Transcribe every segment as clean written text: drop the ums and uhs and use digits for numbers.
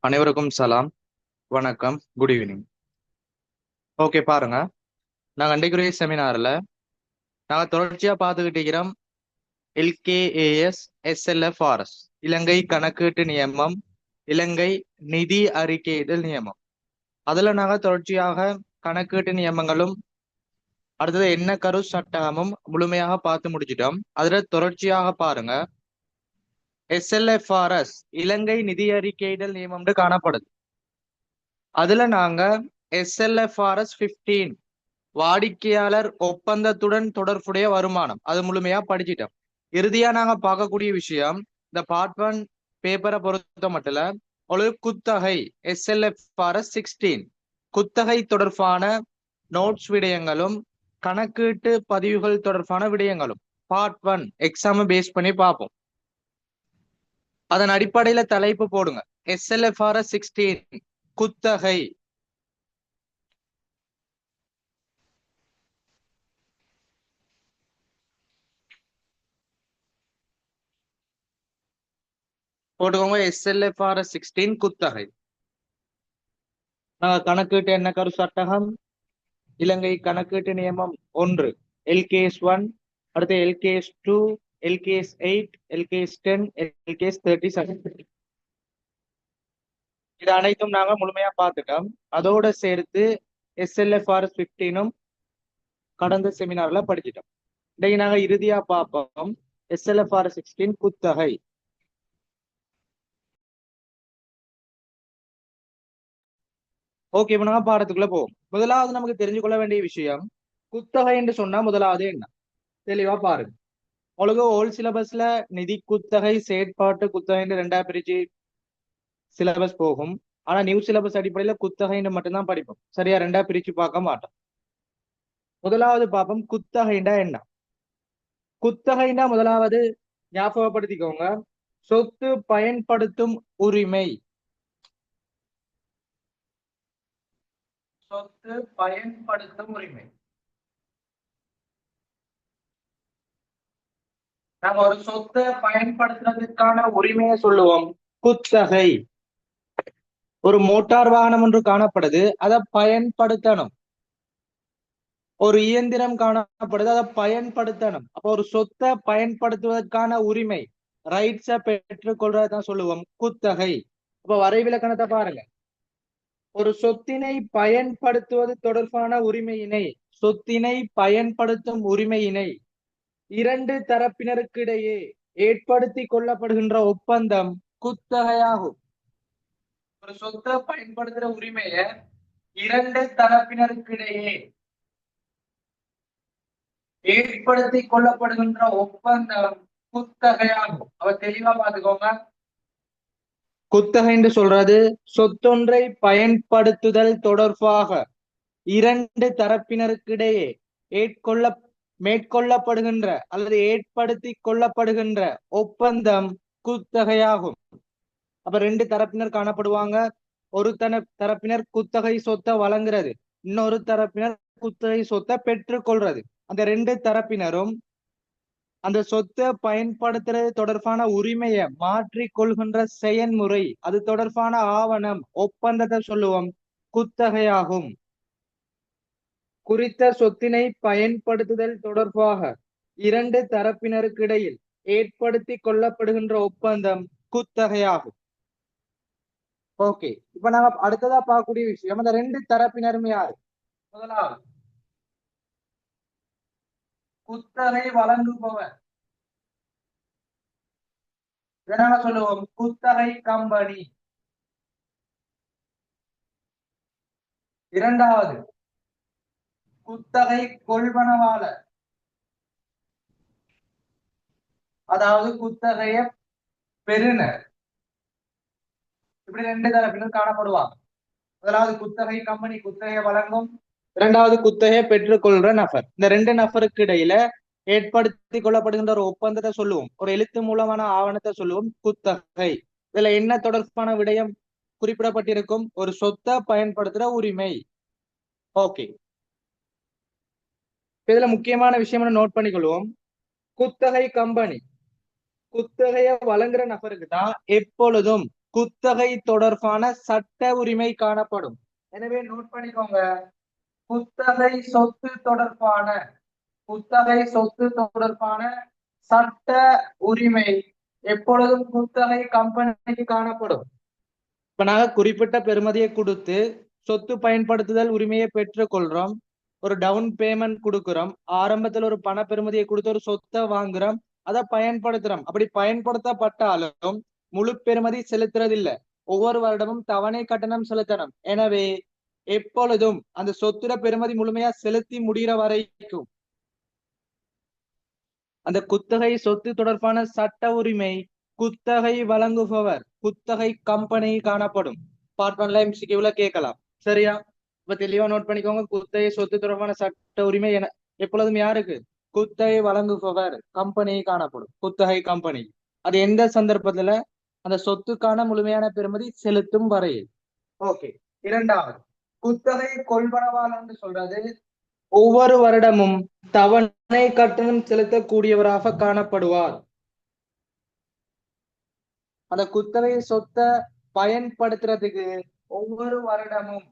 அனைவருக்கும் சலாம், வணக்கம், குட் ஈவினிங். ஓகே, பாருங்க. நாங்கள் அன்றைக்குரிய செமினார்ல நாங்கள் தொடர்ச்சியா பார்த்துக்கிட்டு இருக்கிறோம். எல்கேஏஎஸ் எஸ்எல்எஃப்ஆர்எஸ், இலங்கை கணக்கீட்டு நியமம், இலங்கை நிதி அறிக்கையிடல் நியமம். அதுல நாங்கள் தொடர்ச்சியாக கணக்கீட்டு நியமங்களும் அடுத்தது என்ன கரு சட்டமும் முழுமையாக பார்த்து முடிச்சிட்டோம். அதுல தொடர்ச்சியாக பாருங்க, எஸ்எல்எஃப்ஆர்எஸ் இலங்கை நிதி அறிக்கையிடல் நியமம்னு காணப்படுது. அதுல நாங்க எஸ்எல்எஃப்ஆர்எஸ் 15 வாடிக்கையாளர் ஒப்பந்தத்துடன் தொடர்புடைய வருமானம் அது முழுமையா படிச்சிட்டோம். இறுதியா நாங்க பார்க்கக்கூடிய விஷயம், இந்த பார்ட் 1 பேப்பரை பொறுத்த மட்டும் ஒரு குத்தகை எஸ்எல்எஃப்ஆர்எஸ் 16 குத்தகை தொடர்பான நோட்ஸ் விடயங்களும் கணக்கீட்டு பதிவுகள் தொடர்பான விடயங்களும் பார்ட் 1 எக்ஸாம் பேஸ் பண்ணி பார்ப்போம். அதன் அடிப்படையில தலைப்பு போடுங்க, எஸ்எல்எஃப்ஆர்எஸ் 16 குத்தகை. போட்டுக்கோங்க, எஸ்எல்எஃப்ஆர்எஸ் 16 குத்தகை. கணக்கீட்டு என்ன கரு சட்டகம், இலங்கை கணக்கீட்டு நியமம் 1, எல்கேஎஸ் 1, அடுத்து எல்கேஎஸ் 2, எல்கேஎஸ் 8, எல்கேஎஸ் 10, எல்கேஎஸ் 37. இது அனைத்தும் நாங்க முழுமையா பார்த்துட்டோம். அதோட சேர்த்து எஸ்எல்எஃப்ஆர்எஸ் 15 கடந்த செமினார்ல படிச்சிட்டோம். இன்னைக்கு நாங்க இறுதியா பார்ப்போம் எஸ்எல்எஃப்ஆர்எஸ் 16 குத்தகை. ஓகே, இப்ப நாங்க பாடத்துக்குள்ள போவோம். முதலாவது நமக்கு தெரிஞ்சு கொள்ள வேண்டிய விஷயம், குத்தகை என்று சொன்னா முதலாவது என்ன தெளிவா பாருங்க. உங்களுக்கு ஓல்ட் சிலபஸ்ல நிதி குத்தகை செயற்பாட்டு குத்தகைன்னு ரெண்டா பிரிச்சு சிலபஸ் போகும். ஆனா நியூ சிலபஸ் அடிப்படையில குத்தகைன்னு மட்டும்தான் படிப்போம். சரியா, ரெண்டா பிரிச்சு பார்க்க மாட்டோம். முதலாவது பார்ப்போம் குத்தகைண்டா என்ன. குத்தகைண்டா முதலாவது ஞாபகப்படுத்திக்கோங்க, சொத்து பயன்படுத்தும் உரிமை. சொத்து பயன்படுத்தும் உரிமை. நாங்க ஒரு சொத்தை பயன்படுத்துறதுக்கான உரிமையை சொல்லுவோம் குத்தகை. ஒரு மோட்டார் வாகனம் ஒன்று காணப்படுது, அதை பயன்படுத்தணும். ஒரு இயந்திரம் காணப்படுது, அதை பயன்படுத்தணும். அப்போ ஒரு சொத்தை பயன்படுத்துவதற்கான உரிமை, ரைட்ஸை பெற்றுக் கொள்றதான் சொல்லுவோம் குத்தகை. அப்ப வரைவிலக்கணத்தை பாருங்க, ஒரு சொத்தினை பயன்படுத்துவது தொடர்பான உரிமையினை, சொத்தினை பயன்படுத்தும் உரிமையினை இரண்டு தரப்பினருக்கிடையே ஏற்படுத்தி கொள்ளப்படுகின்ற ஒப்பந்தம் குத்தகையாகும். ஒரு சொத்தை பயன்படுத்துற உரிமைய இரண்டு தரப்பினருக்கிடையே ஏற்படுத்தி கொள்ளப்படுகின்ற ஒப்பந்தம் குத்தகையாகும். அவ தெளிவா பாத்துக்கோங்க, குத்தகை என்று சொல்றது சொத்தொன்றை பயன்படுத்துதல் தொடர்பாக இரண்டு தரப்பினருக்கிடையே மேற்கொள்ளப்படுகின்ற அல்லது ஏற்படுத்தி கொள்ளப்படுகின்ற ஒப்பந்தம் குத்தகையாகும். அப்ப ரெண்டு தரப்பினர் காணப்படுவாங்க. ஒரு தரப்பினர் குத்தகை சொத்தை வழங்குறது, இன்னொரு தரப்பினர் குத்தகை சொத்தை பெற்றுக்கொள்றது. அந்த ரெண்டு தரப்பினரும் அந்த சொத்தை பயன்படுத்துறது தொடர்பான உரிமையை மாற்றிக் கொள்கின்ற செயல்முறை, அது தொடர்பான ஆவணம், ஒப்பந்தத்தை சொல்லுவோம் குத்தகையாகும். குறித்த சொத்தினை பயன்படுத்துதல் தொடர்பாக இரண்டு தரப்பினருக்கு இடையில் ஏற்படுத்தி கொள்ளப்படுகின்ற ஒப்பந்தம் குத்தகையாகும். ஓகே, இப்ப நாங்க அடுத்ததா பார்க்கக்கூடிய விஷயம், அந்த ரெண்டு தரப்பினரும் யாரு. முதலாவது குத்தகை வழங்குபவர், இதனால சொல்லுவோம் குத்தகை கம்பெனி. இரண்டாவது குத்தகை கொள்வனவாளர், அதாவது குத்தகைய பெறுநர். இப்படி ரெண்டு தரப்பினர் காணப்படுவாங்க. முதலாவது குத்தகை கம்பெனி குத்தகையை வழங்கும், இரண்டாவது குத்தகையை பெற்றுக்கொள்ற நபர். இந்த ரெண்டு நபருக்கு இடையில ஏற்படுத்தி கொள்ளப்படுகின்ற ஒரு ஒப்பந்தத்தை சொல்லுவோம், ஒரு எழுத்து மூலமான ஆவணத்தை சொல்லுவோம் குத்தகை. இதுல என்ன தொடர்பான விடயம் குறிப்பிடப்பட்டிருக்கும், ஒரு சொத்தை பயன்படுத்துற உரிமை. ஓகே, இதுல முக்கியமான விஷயம் நோட் பண்ணிக்கொள்வோம், குத்தகை கம்பெனி குத்தகையை வழங்குற நபருக்கு தான் எப்பொழுதும் குத்தகை தொடர்பான சட்ட உரிமை காணப்படும். எனவே நோட் பண்ணிக்கோங்க, குத்தகை சொத்து தொடர்பான சட்ட உரிமை எப்பொழுதும் குத்தகை கம்பெனிக்கு காணப்படும். இப்ப நாங்க குறிப்பிட்ட பெறுமதியை கொடுத்து சொத்து பயன்படுத்துதல் உரிமையை பெற்றுக் கொள்றோம். ஒரு டவுன் பேமெண்ட் கொடுக்கிறோம். ஆரம்பத்துல ஒரு பண பெறுமதியை கொடுத்து ஒரு சொத்தை வாங்குறோம், அதை பயன்படுத்துறோம். அப்படி பயன்படுத்தப்பட்டாலும் முழு பெறுமதி செலுத்துறது இல்ல. ஒவ்வொரு வருடமும் தவணை கட்டணம் செலுத்தணும். எனவே எப்பொழுதும் அந்த சொத்துட பெறுமதி முழுமையா செலுத்தி முடிகிற வரைக்கும் அந்த குத்தகை சொத்து தொடர்பான சட்ட உரிமை குத்தகை வழங்குபவர் குத்தகை கம்பெனி காணப்படும். பார்ட் 1ல MCQல கேட்கலாம். சரியா? இப்ப தெளிவா நோட் பண்ணிக்கோங்க. குத்தகை சொத்து தொடர்பான சட்ட உரிமை என எப்பொழுதும் யாருக்கு? குத்தகை வழங்குபவர் கம்பெனி காணப்படும். குத்தகை கம்பெனி அது எந்த சந்தர்ப்பத்துல? அந்த சொத்துக்கான முழுமையான பெறுமதி செலுத்தும் வரையில். ஓகே. இரண்டாவது, குத்தகை கொள்வனவாளர் சொல்றது ஒவ்வொரு வருடமும் தவணை கட்டணம் செலுத்தக்கூடியவராக காணப்படுவார். அந்த குத்தகை சொத்தை பயன்படுத்துறதுக்கு ஒவ்வொரு வருடமும்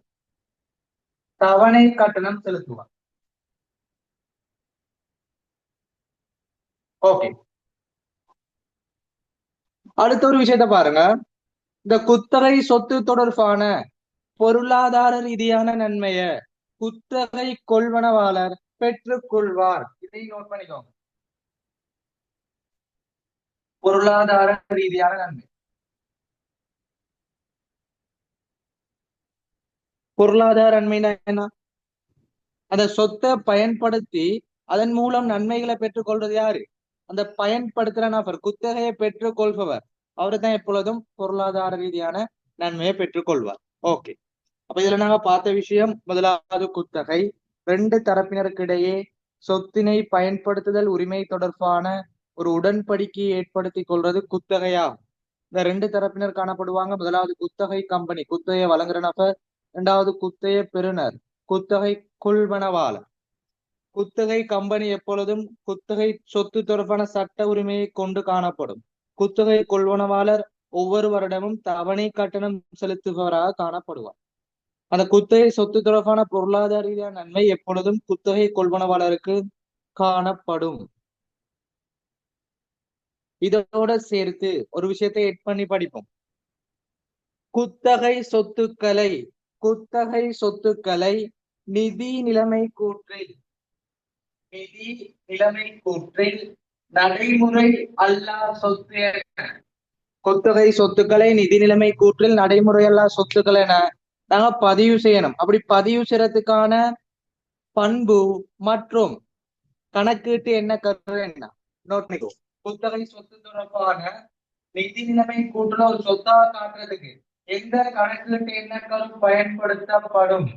தவணை கட்டணம் செலுத்துவார். ஓகே. அடுத்த ஒரு விஷயத்த பாருங்க. இந்த குத்தகை சொத்து தொடர்பான பொருளாதார ரீதியான நன்மைய குத்தகை கொள்வனவாளர் பெற்றுக் கொள்வார். இதை நோட் பண்ணிக்கோங்க. பொருளாதார ரீதியான நன்மை. பொருளாதார நன்மைனா என்ன? அந்த சொத்தை பயன்படுத்தி அதன் மூலம் நன்மைகளை பெற்றுக் கொள்வது யாரு? அந்த பயன்படுத்துற நபர், குத்தகையை பெற்றுக் கொள்பவர். அவரு தான் எப்பொழுதும் பொருளாதார ரீதியான நன்மையை பெற்றுக் கொள்வார். ஓகே. அப்ப இதுல நாங்க பார்த்த விஷயம், முதலாவது குத்தகை. ரெண்டு தரப்பினருக்கு இடையே சொத்தினை பயன்படுத்துதல் உரிமை தொடர்பான ஒரு உடன்படிக்கையை ஏற்படுத்தி கொள்றது குத்தகையா. இந்த ரெண்டு தரப்பினர் காணப்படுவாங்க. முதலாவது குத்தகை கம்பெனி, குத்தகையை வழங்குற நபர். இரண்டாவது குத்தகையை பெறுநர், குத்தகை கொள்வனவாளர். குத்தகை கம்பெனி எப்பொழுதும் குத்தகை சொத்து தொடர்பான சட்ட உரிமையை கொண்டு காணப்படும். குத்தகை கொள்வனவாளர் ஒவ்வொரு வருடமும் தவணை கட்டணம் செலுத்துபவராக காணப்படுவார். அந்த குத்தகை சொத்து தொடர்பான பொருளாதார ரீதியான நன்மை எப்பொழுதும் குத்தகை கொள்வனவாளருக்கு காணப்படும். இதோட சேர்த்து ஒரு விஷயத்தை எட் பண்ணி படிப்போம். குத்தகை சொத்துக்களை நிதி நிலைமை கூற்றில் நடைமுறை அல்லா சொத்து. குத்தகை சொத்துக்களை நிதி நிலைமை கூற்றில் நடைமுறை அல்லா சொத்துக்கள் என நாங்க பதிவு செய்யணும். அப்படி பதிவு செய்யறதுக்கான பண்பு மற்றும் கணக்கீட்டு என்ன கரு என்ன நோட் பண்ணிக்கோ. குத்தகை சொத்து தொடர்பான நிதி நிலைமை கூற்றுல ஒரு சொத்தா காட்டுறதுக்கு எந்த கணக்கீட்டு என்ன கரு பயன்படுத்தப்படும்?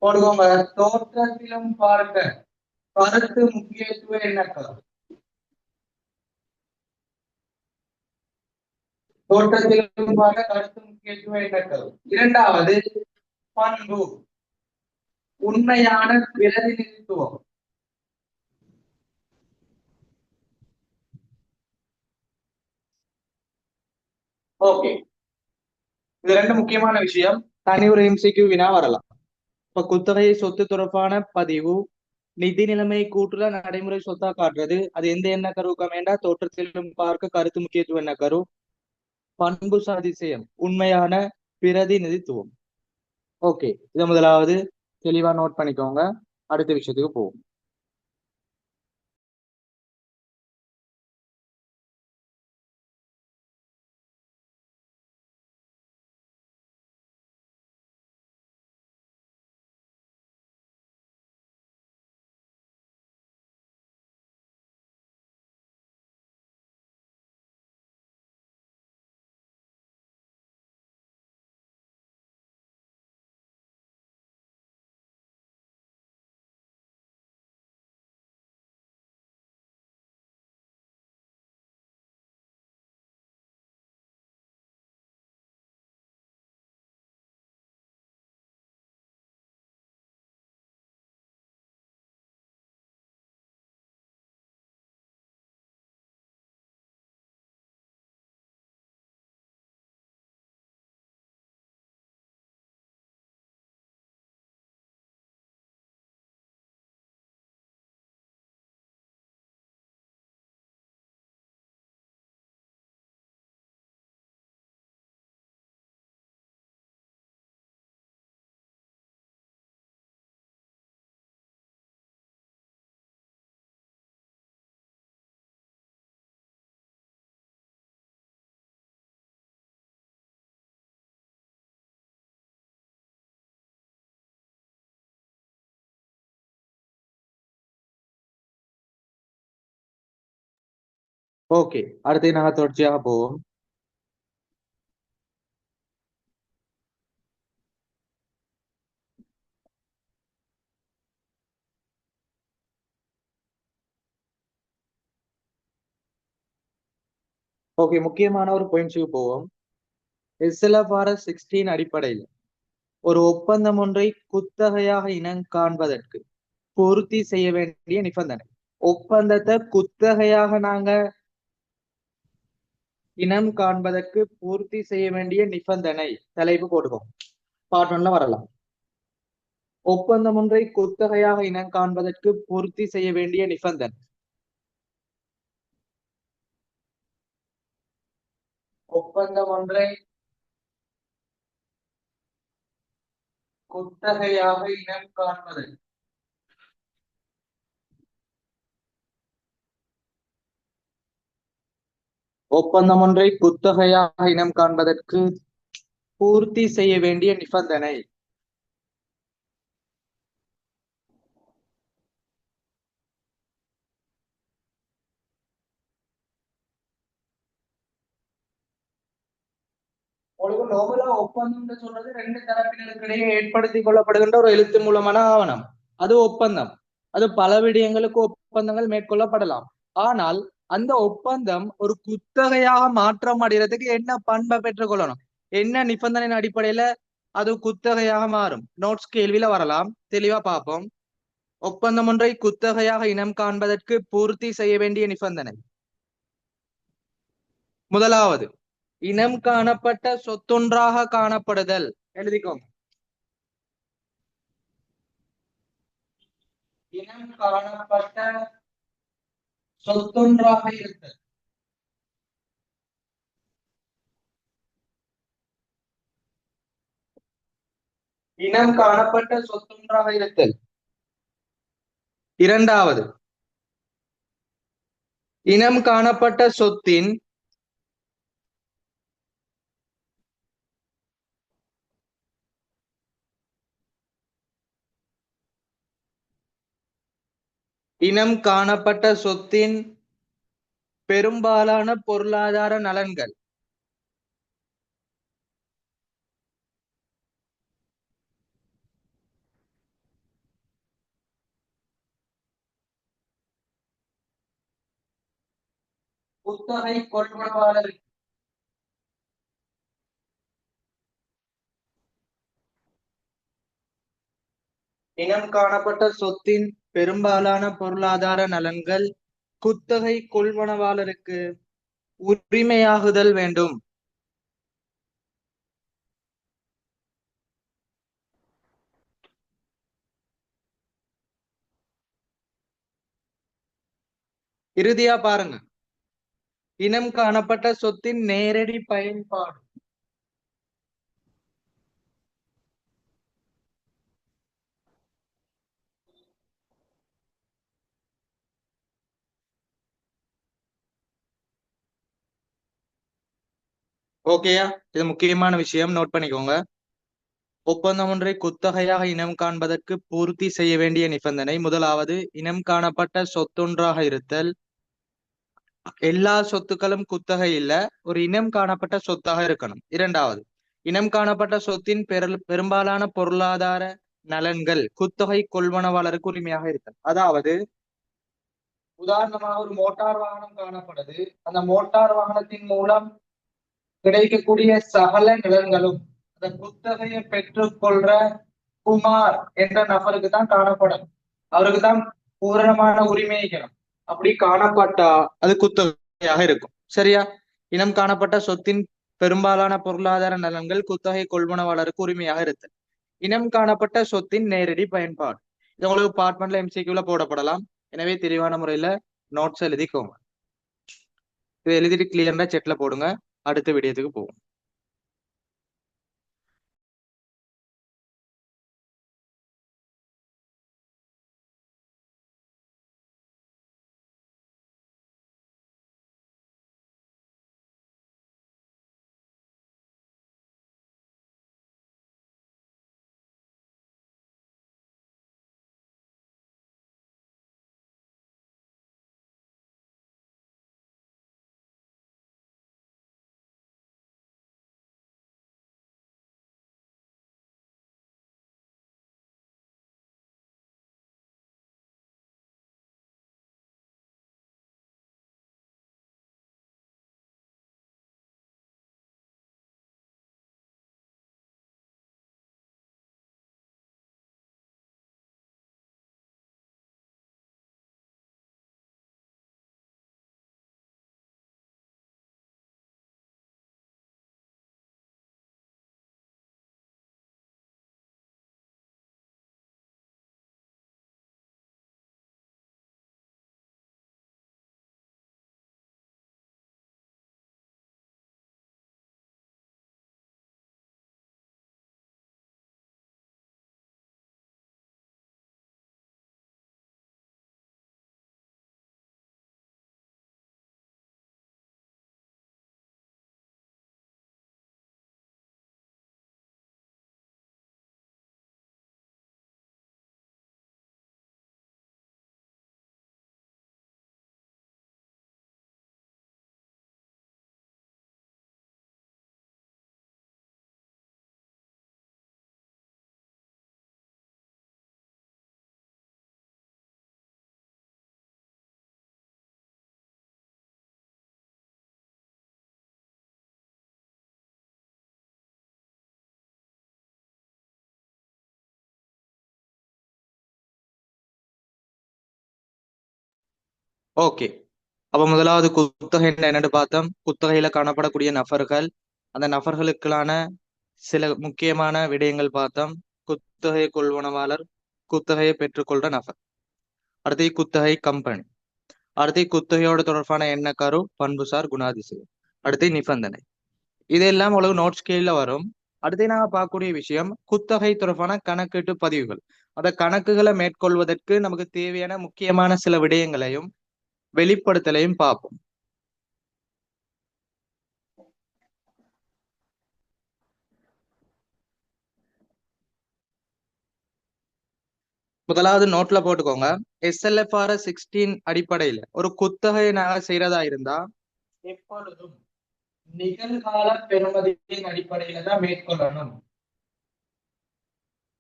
போடுவோங்க. தோற்றத்திலும் பார்க்க கருத்து முக்கியத்துவ எண்ணக்கரு. தோற்றத்திலும் பார்க்க கருத்து முக்கியத்துவ எண்ணக்கரு. இரண்டாவது பண்பு, உண்மையான பிரதிநிதித்துவம். ஓகே. இது ரெண்டு முக்கியமான விஷயம். தனி ஒரு MCQ வினா வரலாம். இப்ப குத்தகை சொத்து தொடர்பான பதிவு நிதி நிலைமை கூற்றுல நடைமுறை சொத்தா காட்டுறது. அது எந்த எண்ண கருவுக்கு அமைண்டா? தோற்றத்திலும் பார்க்க கருத்து முக்கியத்துவம் என்ன கரு. பண்பு சாதிசயம், உண்மையான பிரதிநிதித்துவம். ஓகே. இதை முதலாவது தெளிவா நோட் பண்ணிக்கோங்க. அடுத்த விஷயத்துக்கு போவோம். ஓகே, அடுத்து நாங்க தொடர்ச்சியாக போவோம். ஓகே, முக்கியமான ஒரு பாயிண்ட்ஸுக்கு போவோம். SLFRS 16 அடிப்படையில் ஒரு ஒப்பந்தம் ஒன்றை குத்தகையாக இனம் காண்பதற்கு பூர்த்தி செய்ய வேண்டிய நிபந்தனை. ஒப்பந்தத்தை குத்தகையாக நாங்க இனம் காண்பதற்கு பூர்த்தி செய்ய வேண்டிய நிபந்தனை தலைப்பு போட்டுக்கோம். பார்ட் ஒன்ல வரலாம். ஒப்பந்தம் ஒன்றை குத்தகையாக இனம் காண்பதற்கு பூர்த்தி செய்ய வேண்டிய நிபந்தனை. ஒப்பந்தம் ஒன்றை குத்தகையாக இனம் காண்பதற்கு ஒப்பந்தம் ஒன்றை குத்தகையாக இனம் காண்பதற்கு பூர்த்தி செய்ய வேண்டிய நிபந்தனை. உங்களுக்கு நோபலா ஒப்பந்தம் சொல்றது ரெண்டு தரப்பினருக்கு இடையே ஏற்படுத்திக் கொள்ளப்படுகின்ற ஒரு எழுத்து மூலமான ஆவணம். அது ஒப்பந்தம். அது பல விடயங்களுக்கு ஒப்பந்தங்கள் மேற்கொள்ளப்படலாம். ஆனால் அந்த ஒப்பந்தம் ஒரு குத்தகையாக மாற்றம் அடைகிறதுக்கு என்ன பண்பை பெற்றுக்கொள்ளணும், என்ன நிபந்தனையின் அடிப்படையில அது குத்தகையாக மாறும்? நோட்ஸ் கேள்வியில வரலாம், தெளிவா பார்ப்போம். ஒப்பந்தம் ஒன்றை குத்தகையாக இனம் காண்பதற்கு பூர்த்தி செய்ய வேண்டிய நிபந்தனை. முதலாவது, இனம் காணப்பட்ட சொத்தொன்றாக காணப்படுதல். எழுதிக்கோங்க. இனம் காணப்பட்ட சொத்தொன்றாக இருத்தல். இனம் காணப்பட்ட சொத்தொன்றாக இருத்தல். இரண்டாவது, இனம் காணப்பட்ட சொத்தின் இனம் காணப்பட்ட சொத்தின் பெரும்பாலான பொருளாதார நலன்கள். குத்தகை கொள்வனவாளர். இனம் காணப்பட்ட சொத்தின் பெரும்பாலான பொருளாதார நலன்கள் குத்தகை கொள்வனவாளருக்கு உரிமையாகுதல் வேண்டும். இறுதியா பாருங்க, இனம் காணப்பட்ட சொத்தின் நேரடி பயன்பாடு. ஓகேயா? இது முக்கியமான விஷயம், நோட் பண்ணிக்கோங்க. ஒப்பந்தம் ஒன்றை குத்தகையாக இனம் காண்பதற்கு பூர்த்தி செய்ய வேண்டிய நிபந்தனை. முதலாவது, இனம் காணப்பட்ட சொத்தொன்றாக இருத்தல். எல்லா சொத்துக்களும் குத்தகை இல்ல, ஒரு இனம் காணப்பட்ட சொத்தாக இருக்கணும். இரண்டாவது, இனம் காணப்பட்ட சொத்தின் பெரும்பாலான பொருளாதார நலன்கள் குத்தகை கொள்வனவாளருக்கு உரிமையாக இருத்தல். அதாவது உதாரணமாக ஒரு மோட்டார் வாகனம் காணப்படுது, அந்த மோட்டார் வாகனத்தின் மூலம் கிடைக்கக்கூடிய சகல நிலங்களும் அந்த குத்தகையை பெற்றுக்கொள்ற குமார் என்ற நபருக்கு தான் காணப்படும். அவருக்கு தான் பூரணமான உரிமைகள். அப்படி காணப்பட்டா அது குத்தகையாக இருக்கும். சரியா? இனம் காணப்பட்ட சொத்தின் பெரும்பாலான பொருளாதார நலன்கள் குத்தகை கொள்வனவாளருக்கு உரிமையாக இருத்தல். இனம் காணப்பட்ட சொத்தின் நேரடி பயன்பாடு. இது உங்களுக்கு பார்ட்மெண்ட்ல MCQல போடப்படலாம். எனவே தெளிவான முறையில நோட்ஸ் எழுதிக்கோங்க. இது எழுதிட்டு கிளியரா செட்ல போடுங்க. அடுத்த விடயத்துக்கு போவோம். ஓகே. அப்ப முதலாவது குத்தகை என்னன்னு பார்த்தோம். குத்தகையில காணப்படக்கூடிய நபர்கள், அந்த நபர்களுக்கான சில முக்கியமான விடயங்கள் பார்த்தோம். குத்தகை கொள்வனவாளர், குத்தகையை பெற்றுக்கொள்ற நபர், அடுத்து குத்தகை கம்பெனி, அடுத்து குத்தகையோட தொடர்பான எண்ண கரு, பண்புசார் குணாதிசயம், அடுத்து நிபந்தனை. இதெல்லாம் உங்களுக்கு நோட் ஸ்கேல்ல வரும். அடுத்து நாங்க பார்க்கக்கூடிய விஷயம் குத்தகை தொடர்பான கணக்கீட்டு பதிவுகள். அந்த கணக்குகளை மேற்கொள்வதற்கு நமக்கு தேவையான முக்கியமான சில விடயங்களையும் வெளிப்படுத்தலையும் பார்ப்போம். முதலாவது நோட்ல போட்டுக்கோங்க. SLFRS 16 அடிப்படையில ஒரு குத்தகையை நாங்க செய்யறதா இருந்தா எப்பொழுதும் நிகழ்கால பெறுமதியின் அடிப்படையில தான் மேற்கொள்ளணும்.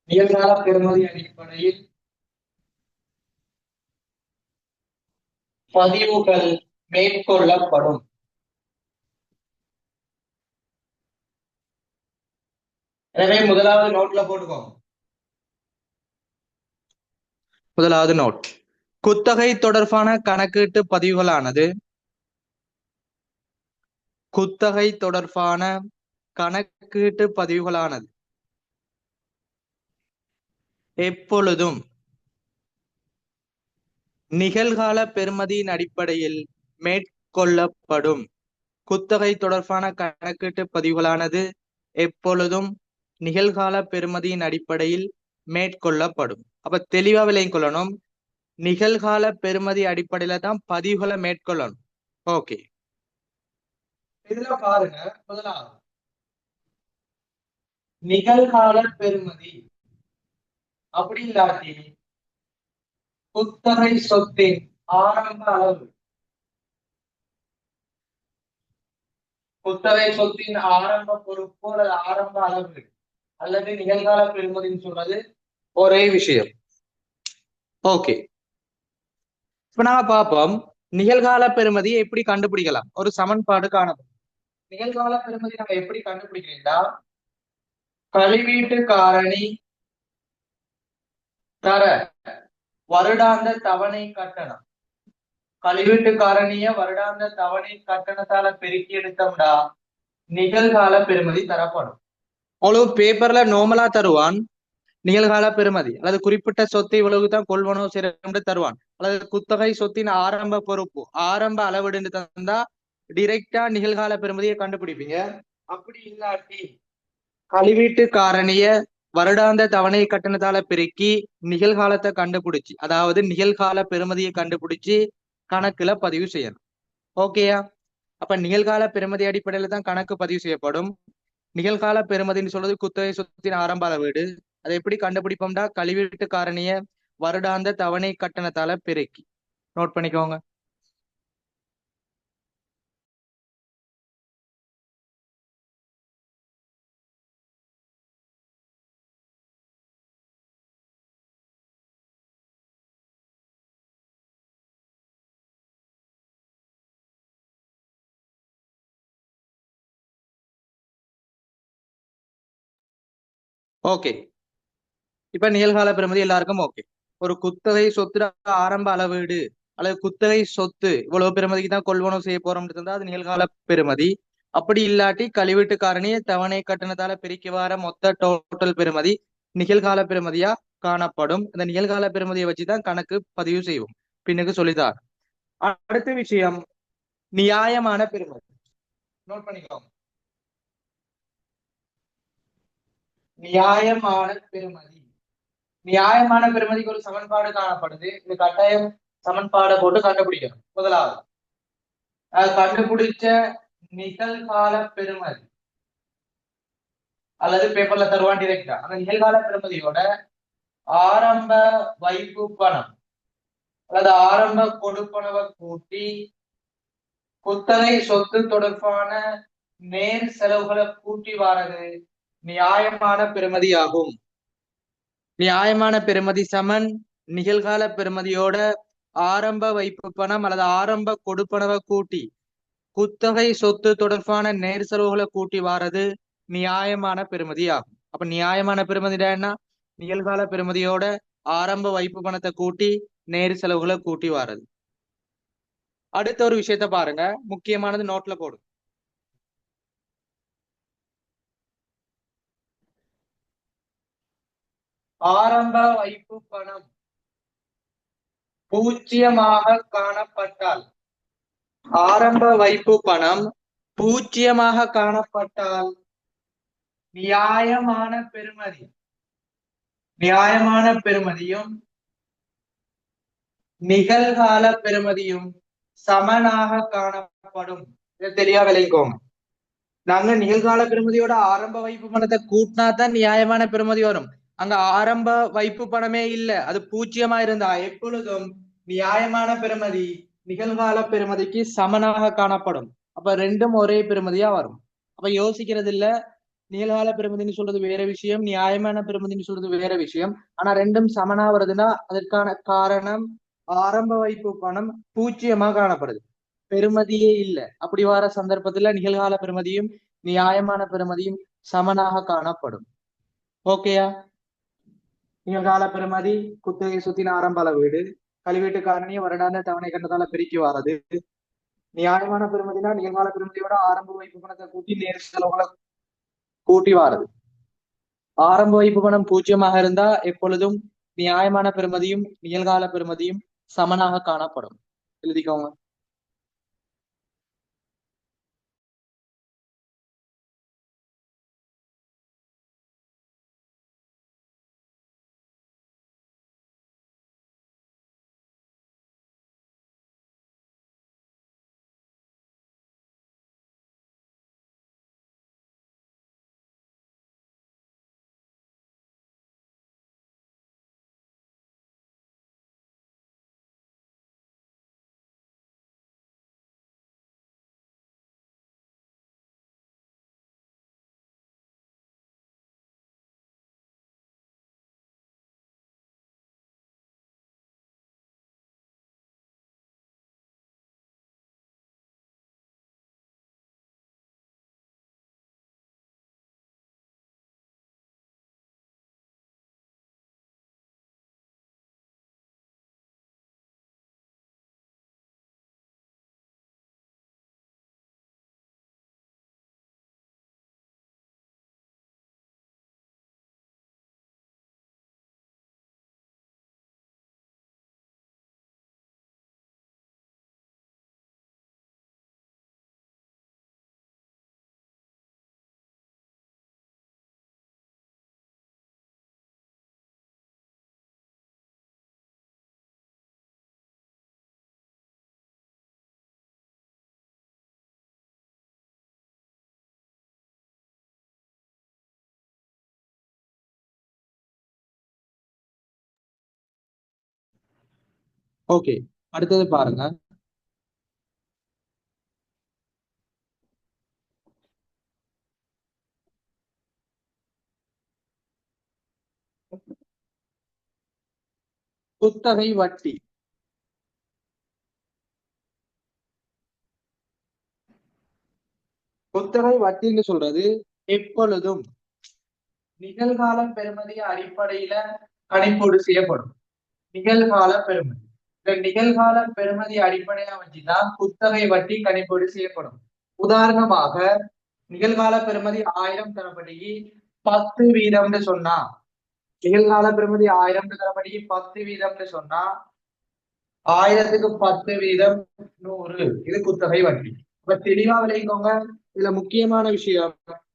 நிகழ்கால பெறுமதி அடிப்படையில் பதிவுகள் மேற்கொள்ளப்படும். எனவே முதலாவது நோட்ல போட்டுக்கோங்க. முதலாவது நோட், குத்தகை தொடர்பான கணக்கீட்டு பதிவுகளானது குத்தகை தொடர்பான கணக்கீட்டு பதிவுகளானது எப்பொழுதும் நிகழ்கால பெறுமதியின் அடிப்படையில் மேற்கொள்ளப்படும். குத்தகை தொடர்பான கணக்கீட்டு பதிவுகளானது எப்பொழுதும் நிகழ்கால பெறுமதியின் அடிப்படையில் மேற்கொள்ளப்படும். அப்ப தெளிவா விளங்கிக் கொள்ளணும், நிகழ்கால பெறுமதி அடிப்படையில தான் பதிவுகளை மேற்கொள்ளணும். ஓகே, இதுல பாருங்க, முதலாவது நிகழ்கால பெறுமதி அப்படி இல்லாட்டி குத்தகை சொத்தின் ஆரம்ப அளவு, குத்தகை சொத்தின் ஆரம்ப பொறுப்பு அல்லது ஆரம்ப அளவு அல்லது நிகழ்கால பெறுமதின்னு சொல்றது ஒரே விஷயம். ஓகே, இப்ப நாங்க பார்ப்போம் நிகழ்கால பெறுமதியை எப்படி கண்டுபிடிக்கலாம். ஒரு சமன்பாடு காணப்படும். நிகழ்கால பெறுமதி நம்ம எப்படி கண்டுபிடிக்கிறீங்களா, கழிவீட்டு காரணி தர வருடாந்த தவணை கட்டணம், கழிவீட்டு காரணிய வருடாந்த தவணை கட்டணத்தால பெருக்கி எடுத்தோம்டா நிகழ்கால பெறுமதி தரப்படும். அவ்வளவு பேப்பர்ல நார்மலா தருவான் நிகழ்கால பெறுமதி, அல்லது குறிப்பிட்ட சொத்தை இவ்வளவுதான் கொள்வனவு செய்ய தருவான், அல்லது குத்தகை சொத்தின் ஆரம்ப பொறுப்பு ஆரம்ப அளவீடு தந்தா டிரெக்டா நிகழ்கால பெறுமதியை கண்டுபிடிப்பீங்க. அப்படி இல்லாட்டி கழிவீட்டு காரணிய வருடாந்த தவணை கட்டணத்தால பெருக்கி நிகழ்காலத்தை கண்டுபிடிச்சு, அதாவது நிகழ்கால பெறுமதியை கண்டுபிடிச்சு கணக்குல பதிவு செய்யணும். ஓகேயா? அப்ப நிகழ்கால பெறுமதி அடிப்படையில தான் கணக்கு பதிவு செய்யப்படும். நிகழ்கால பெறுமதின்னு சொல்றது குத்தகை சொத்தின் ஆரம்ப அளவீடு. அதை எப்படி கண்டுபிடிப்போம்டா, கழிவீட்டு காரணிய வருடாந்த தவணை கட்டணத்தால பெருக்கி. நோட் பண்ணிக்கோங்க. ஓகே, இப்ப நிகழ்கால பெறுமதி எல்லாருக்கும் ஓகே. ஒரு குத்தகை சொத்து ஆரம்ப அளவீடு அல்லது குத்தகை சொத்து இவ்வளவு பெறுமதிக்கு தான் கொள்வனவு செய்ய போறோம்னு இருந்தா அது நிகழ்கால பெறுமதி. அப்படி இல்லாட்டி கழிவீட்டு காரணிய தவணை கட்டணத்தால பெருக்கி வர மொத்த டோட்டல் பெறுமதி நிகழ்கால பெறுமதியா காணப்படும். இந்த நிகழ்கால பெறுமதியை வச்சுதான் கணக்கு பதிவு செய்வோம். பின்னுக்கு சொல்லிதான். அடுத்த விஷயம் நியாயமான பெறுமதி. நோட் பண்ணிக்கோங்க. நியாயமான பெறுமதி, நியாயமான பெறுமதிக்கு ஒரு சமன்பாடு காணப்படுது. இந்த கட்டாயம் சமன்பாடை போட்டு கண்டுபிடிக்கணும். முதலாவது கண்டுபிடிச்ச நிகழ்கால பெறுமதி அல்லது பேப்பர்ல தருவான் டிரெக்டா, அந்த நிகழ்கால பெறுமதியோட ஆரம்ப வைப்பு பணம் அல்லது ஆரம்ப கொடுப்பனவை கூட்டி குத்தகை சொத்து தொடர்பான நேர் செலவுகளை கூட்டி வாரது நியாயமான பெறுமதி ஆகும். நியாயமான பெறுமதி சமன் நிகழ்கால பெறுமதியோட ஆரம்ப வைப்பு பணம் அல்லது ஆரம்ப கொடுப்பனவை கூட்டி குத்தகை சொத்து தொடர்பான நேர் செலவுகளை கூட்டி வாரது நியாயமான பெறுமதி ஆகும். அப்ப நியாயமான பெறுமதி என்ன, நிகழ்கால பெறுமதியோட ஆரம்ப வைப்பு பணத்தை கூட்டி நேர் செலவுகளை கூட்டி வாரது. அடுத்த ஒரு விஷயத்த பாருங்க, முக்கியமானது நோட்ல போடு. ஆரம்ப வைப்பு பணம் பூஜ்ஜியமாக காணப்பட்டால், ஆரம்ப வைப்பு பணம் பூஜ்ஜியமாக காணப்பட்டால் நியாயமான பெறுமதி, நியாயமான பெறுமதியும் நிகழ்கால பெறுமதியும் சமனாக காணப்படும். இதை தெளிவா விளங்கிக்கோங்க. நாங்க நிகழ்கால பெறுமதியோட ஆரம்ப வைப்பு பணத்தை கூட்டினா தான் நியாயமான பெறுமதி வரும். அங்க ஆரம்ப வைப்பு பணமே இல்ல, அது பூஜ்ஜியமா இருந்தா எப்பொழுதும் நியாயமான பெறுமதி நிகழ்கால பெறுமதிக்கு சமனாக காணப்படும். அப்ப ரெண்டும் ஒரே பெறுமதியா வரும். அப்ப யோசிக்கிறது இல்ல, நிகழ்கால பெறுமதின்னு சொல்றது வேற விஷயம், நியாயமான பெறுமதின்னு சொல்றது வேற விஷயம். ஆனா ரெண்டும் சமனா வருதுன்னா அதற்கான காரணம் ஆரம்ப வைப்பு பணம் பூஜ்ஜியமா காணப்படுது, பெறுமதியே இல்ல. அப்படி வர சந்தர்ப்பத்துல நிகழ்கால பெறுமதியும் நியாயமான பெறுமதியும் சமனாக காணப்படும். ஓகேயா? நிகழ்கால பெறுமதி குத்தகை சொத்தின் ஆரம்ப அளவீடு, கழிவீட்டு காரணியை வருடாந்த தவணை கண்டதால பெருக்கி வாரது. நியாயமான பெறுமதினா நிகழ்கால பெறுமதியோட ஆரம்ப வைப்பு பணத்தை கூட்டி நேர் செலவுகளை கூட்டி வாரது. ஆரம்ப வைப்பு பணம் பூஜ்ஜியமாக இருந்தா எப்பொழுதும் நியாயமான பெறுமதியும் நிகழ்கால பெறுமதியும் சமனாக காணப்படும். எழுதிக்கோங்க. ஓகே, அடுத்தது பாருங்க. குத்தகை வட்டி. குத்தகை வட்டின்னு சொல்றது எப்பொழுதும் நிகழ்கால பெறுமதி அடிப்படையில கணிப்பீடு செய்யப்படும். நிகழ்கால பெறுமதி, இந்த நிகழ்கால பெறுமதி அடிப்படையா வச்சுதான் குத்தகை வட்டி கணிப்பீடு செய்யப்படும். உதாரணமாக நிகழ்கால பெறுமதி 1000 தரப்படி 10% சொன்னா, நிகழ்கால பெறுமதி 1000 தரப்படி 10% சொன்னா 1000க்கு 10% 100. இது குத்தகை வட்டி. இப்ப தெளிவா விளைவிக்கோங்க. இதுல முக்கியமான விஷயம்,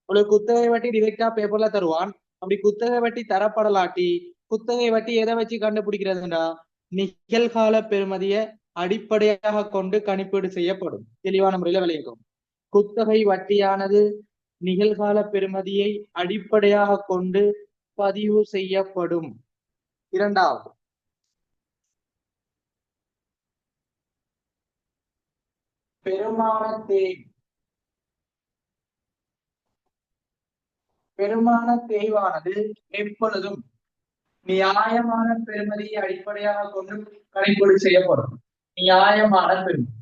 உங்களுக்கு குத்தகை வட்டி டிரெக்டா பேப்பர்ல தருவான். அப்படி குத்தகை வட்டி தரப்படலாட்டி குத்தகை வட்டி எதை வச்சு கண்டுபிடிக்கிறதுனா நிகழ்கால பெறுமதியை அடிப்படையாக கொண்டு கணிப்பீடு செய்யப்படும். தெளிவான முறையில விளைவிக்கும். குத்தகை வட்டியானது நிகழ்கால பெறுமதியை அடிப்படையாக கொண்டு பதிவு செய்யப்படும். இரண்டாவது, பெருமான தேய்வு. பெருமான தேய்வானது எப்பொழுதும் நியாயமான பெறுமதியை அடிப்படையாக கொண்டு கணிப்பீடு செய்யப்படும். நியாயமான பெறுமதி,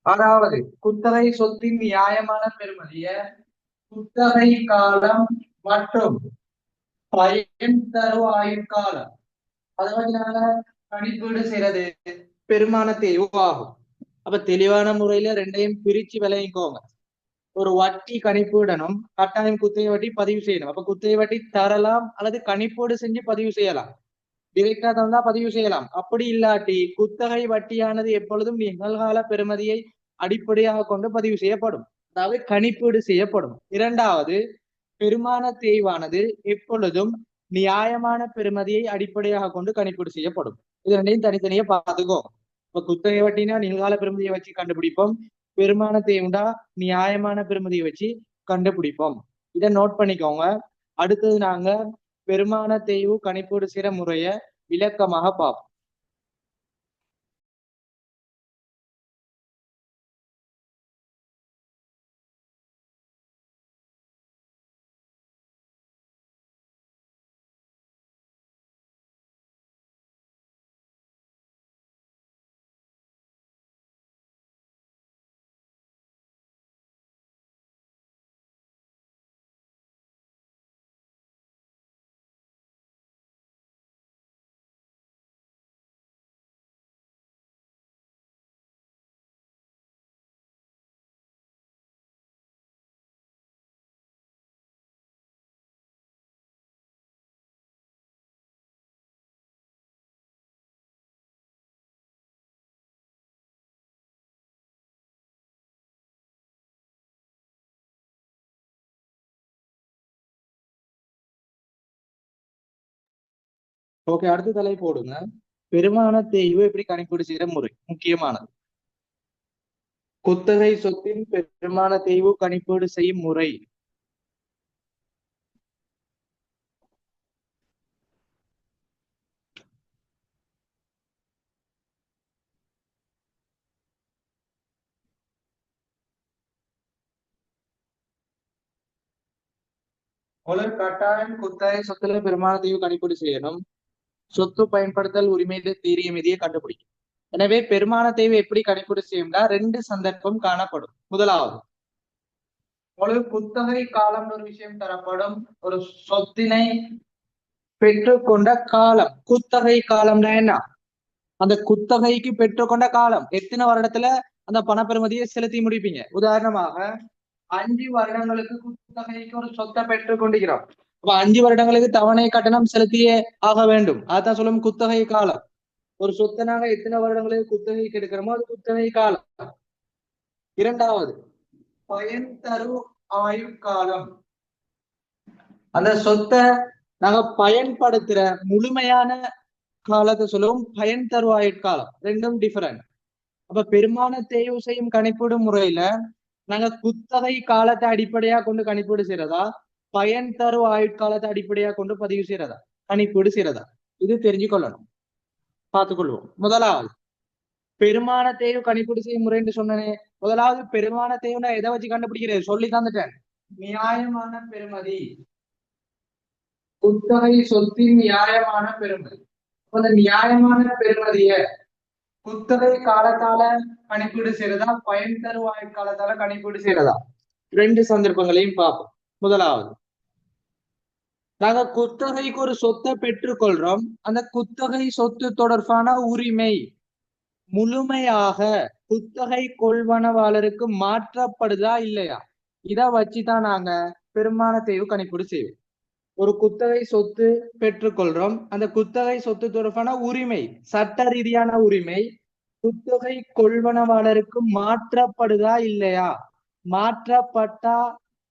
அதாவது குத்தகை சொத்தின் நியாயமான பெறுமதிய குத்தகை காலம் மற்றும் பயன் தரும் ஆயுட்காலம் அதை வச்சு நாங்க கணிப்பீடு செய்யறது பெருமான தேய்வு ஆகும். அப்ப தெளிவான முறையில ரெண்டையும் பிரிச்சு விளைவிக்கோங்க. ஒரு வட்டி கணிப்புடனும் கட்டாயம் குத்தகை வட்டி பதிவு செய்யணும். அப்ப குத்தகை வட்டி தரலாம் அல்லது கணிப்போடு செஞ்சு பதிவு செய்யலாம். டிரெக்டா தந்தா பதிவு செய்யலாம். அப்படி இல்லாட்டி குத்தகை வட்டியானது எப்பொழுதும் நிகழ்கால பெறுமதியை அடிப்படையாக கொண்டு பதிவு செய்யப்படும், அதாவது கணிப்பீடு செய்யப்படும். இரண்டாவது, பெருமான தேய்வானது எப்பொழுதும் நியாயமான பெறுமதியை அடிப்படையாக கொண்டு கணிப்பீடு செய்யப்படும். இது ரெண்டையும் தனித்தனியா பார்த்துக்கோ. இப்ப குத்தகை வட்டினா நிகழ்கால பெறுமதியை வச்சு கண்டுபிடிப்போம், பெருமான தேய்வுண்டா நியாயமான பெறுமதியை வச்சு கண்டுபிடிப்போம். இதை நோட் பண்ணிக்கோங்க. அடுத்தது நாங்க பெருமான தேய்வு கணிப்பீடு செய்யற முறைய விளக்கமாக பார்ப்போம். ஓகே, அடுத்த தலை போடுங்க. பெருமான தேய்வு எப்படி கணிப்பீடு செய்யற முறை முக்கியமானது. குத்தகை சொத்தின் பெருமான தேய்வு கணிப்பீடு செய்யும் முறை. ஒரு கட்டாயம் குத்தகை சொத்துல பெருமான தேய்வு கணிப்பீடு செய்யணும். சொத்து பயன்படுத்தல் உரிமையில தீரிய மீதியை கண்டுபிடிக்கும். எனவே பெருமான தேய்வு எப்படி கணிப்பீடு செய்யும்னா ரெண்டு சந்தர்ப்பம் காணப்படும். முதலாவது, ஒரு குத்தகை காலம் ஒரு விஷயம் தரப்படும். ஒரு சொத்தினை பெற்றுக்கொண்ட காலம், குத்தகை காலம்னா என்ன? அந்த குத்தகைக்கு பெற்றுக்கொண்ட காலம் எத்தனை வருடத்துல அந்த பணப்பெறுமதியை செலுத்தி முடிப்பீங்க. உதாரணமாக 5 வருடங்களுக்கு குத்தகைக்கு ஒரு சொத்தை பெற்றுக் கொண்டிருக்கிறோம். அப்ப 5 வருடங்களுக்கு தவணை கட்டணம் செலுத்தியே ஆக வேண்டும். அதான் சொல்லும் குத்தகை காலம். ஒரு சொத்தை நாங்க எத்தனை வருடங்களுக்கு குத்தகைக்கு எடுக்கிறோமோ அது குத்தகை காலம். இரண்டாவது, பயன் தரு ஆயுட்காலம். அந்த சொத்தை நாங்க பயன்படுத்துற முழுமையான காலத்தை சொல்லுவோம் பயன் தரு ஆயுட்காலம். ரெண்டும் டிஃபரெண்ட். அப்ப பெருமான தேய்வு செய்யும் கணிப்பீடு முறையில நாங்க குத்தகை காலத்தை அடிப்படையா கொண்டு கணிப்பீடு செய்யறதா, பயன் தரு ஆயுட்காலத்தை அடிப்படையா கொண்டு பதிவு செய்யறதா, கணிப்பீடு செய்யறதா, இது தெரிஞ்சுக்கொள்ளணும். பார்த்துக்கொள்வோம். முதலாவது, பெருமான தேய்வு கணிப்பீடு செய்யும் முறைன்னு சொன்னனே. முதலாவது, பெருமான தேய்வுனா எதை வச்சு கண்டுபிடிக்கிறது சொல்லி தந்துட்டேன். நியாயமான பெறுமதி, குத்தகை சொத்தின் நியாயமான பெறுமதி. அந்த நியாயமான பெறுமதிய குத்தகை காலத்தால கணிப்பீடு செய்யறதா, பயன் தருவாய் காலத்தால கணிப்பீடு செய்யறதா, ரெண்டு சந்தர்ப்பங்களையும் பார்ப்போம். முதலாவது, நாங்க குத்தகைக்கு ஒரு சொத்தை பெற்றுக்கொள்றோம். அந்த குத்தகை சொத்து தொடர்பான உரிமை முழுமையாக குத்தகை கொள்வனவாளருக்கு மாற்றப்படுதா இல்லையா, இதை வச்சுதான் நாங்க பெருமான தேய்வு கணிப்பீடு செய்வோம். ஒரு குத்தகை சொத்து பெற்றுக்கொள்றோம். அந்த குத்தகை சொத்து தொடர்பான உரிமை, சட்ட ரீதியான உரிமை குத்தகை கொள்வனவாளருக்கு மாற்றப்படுதா இல்லையா, மாற்றப்பட்டா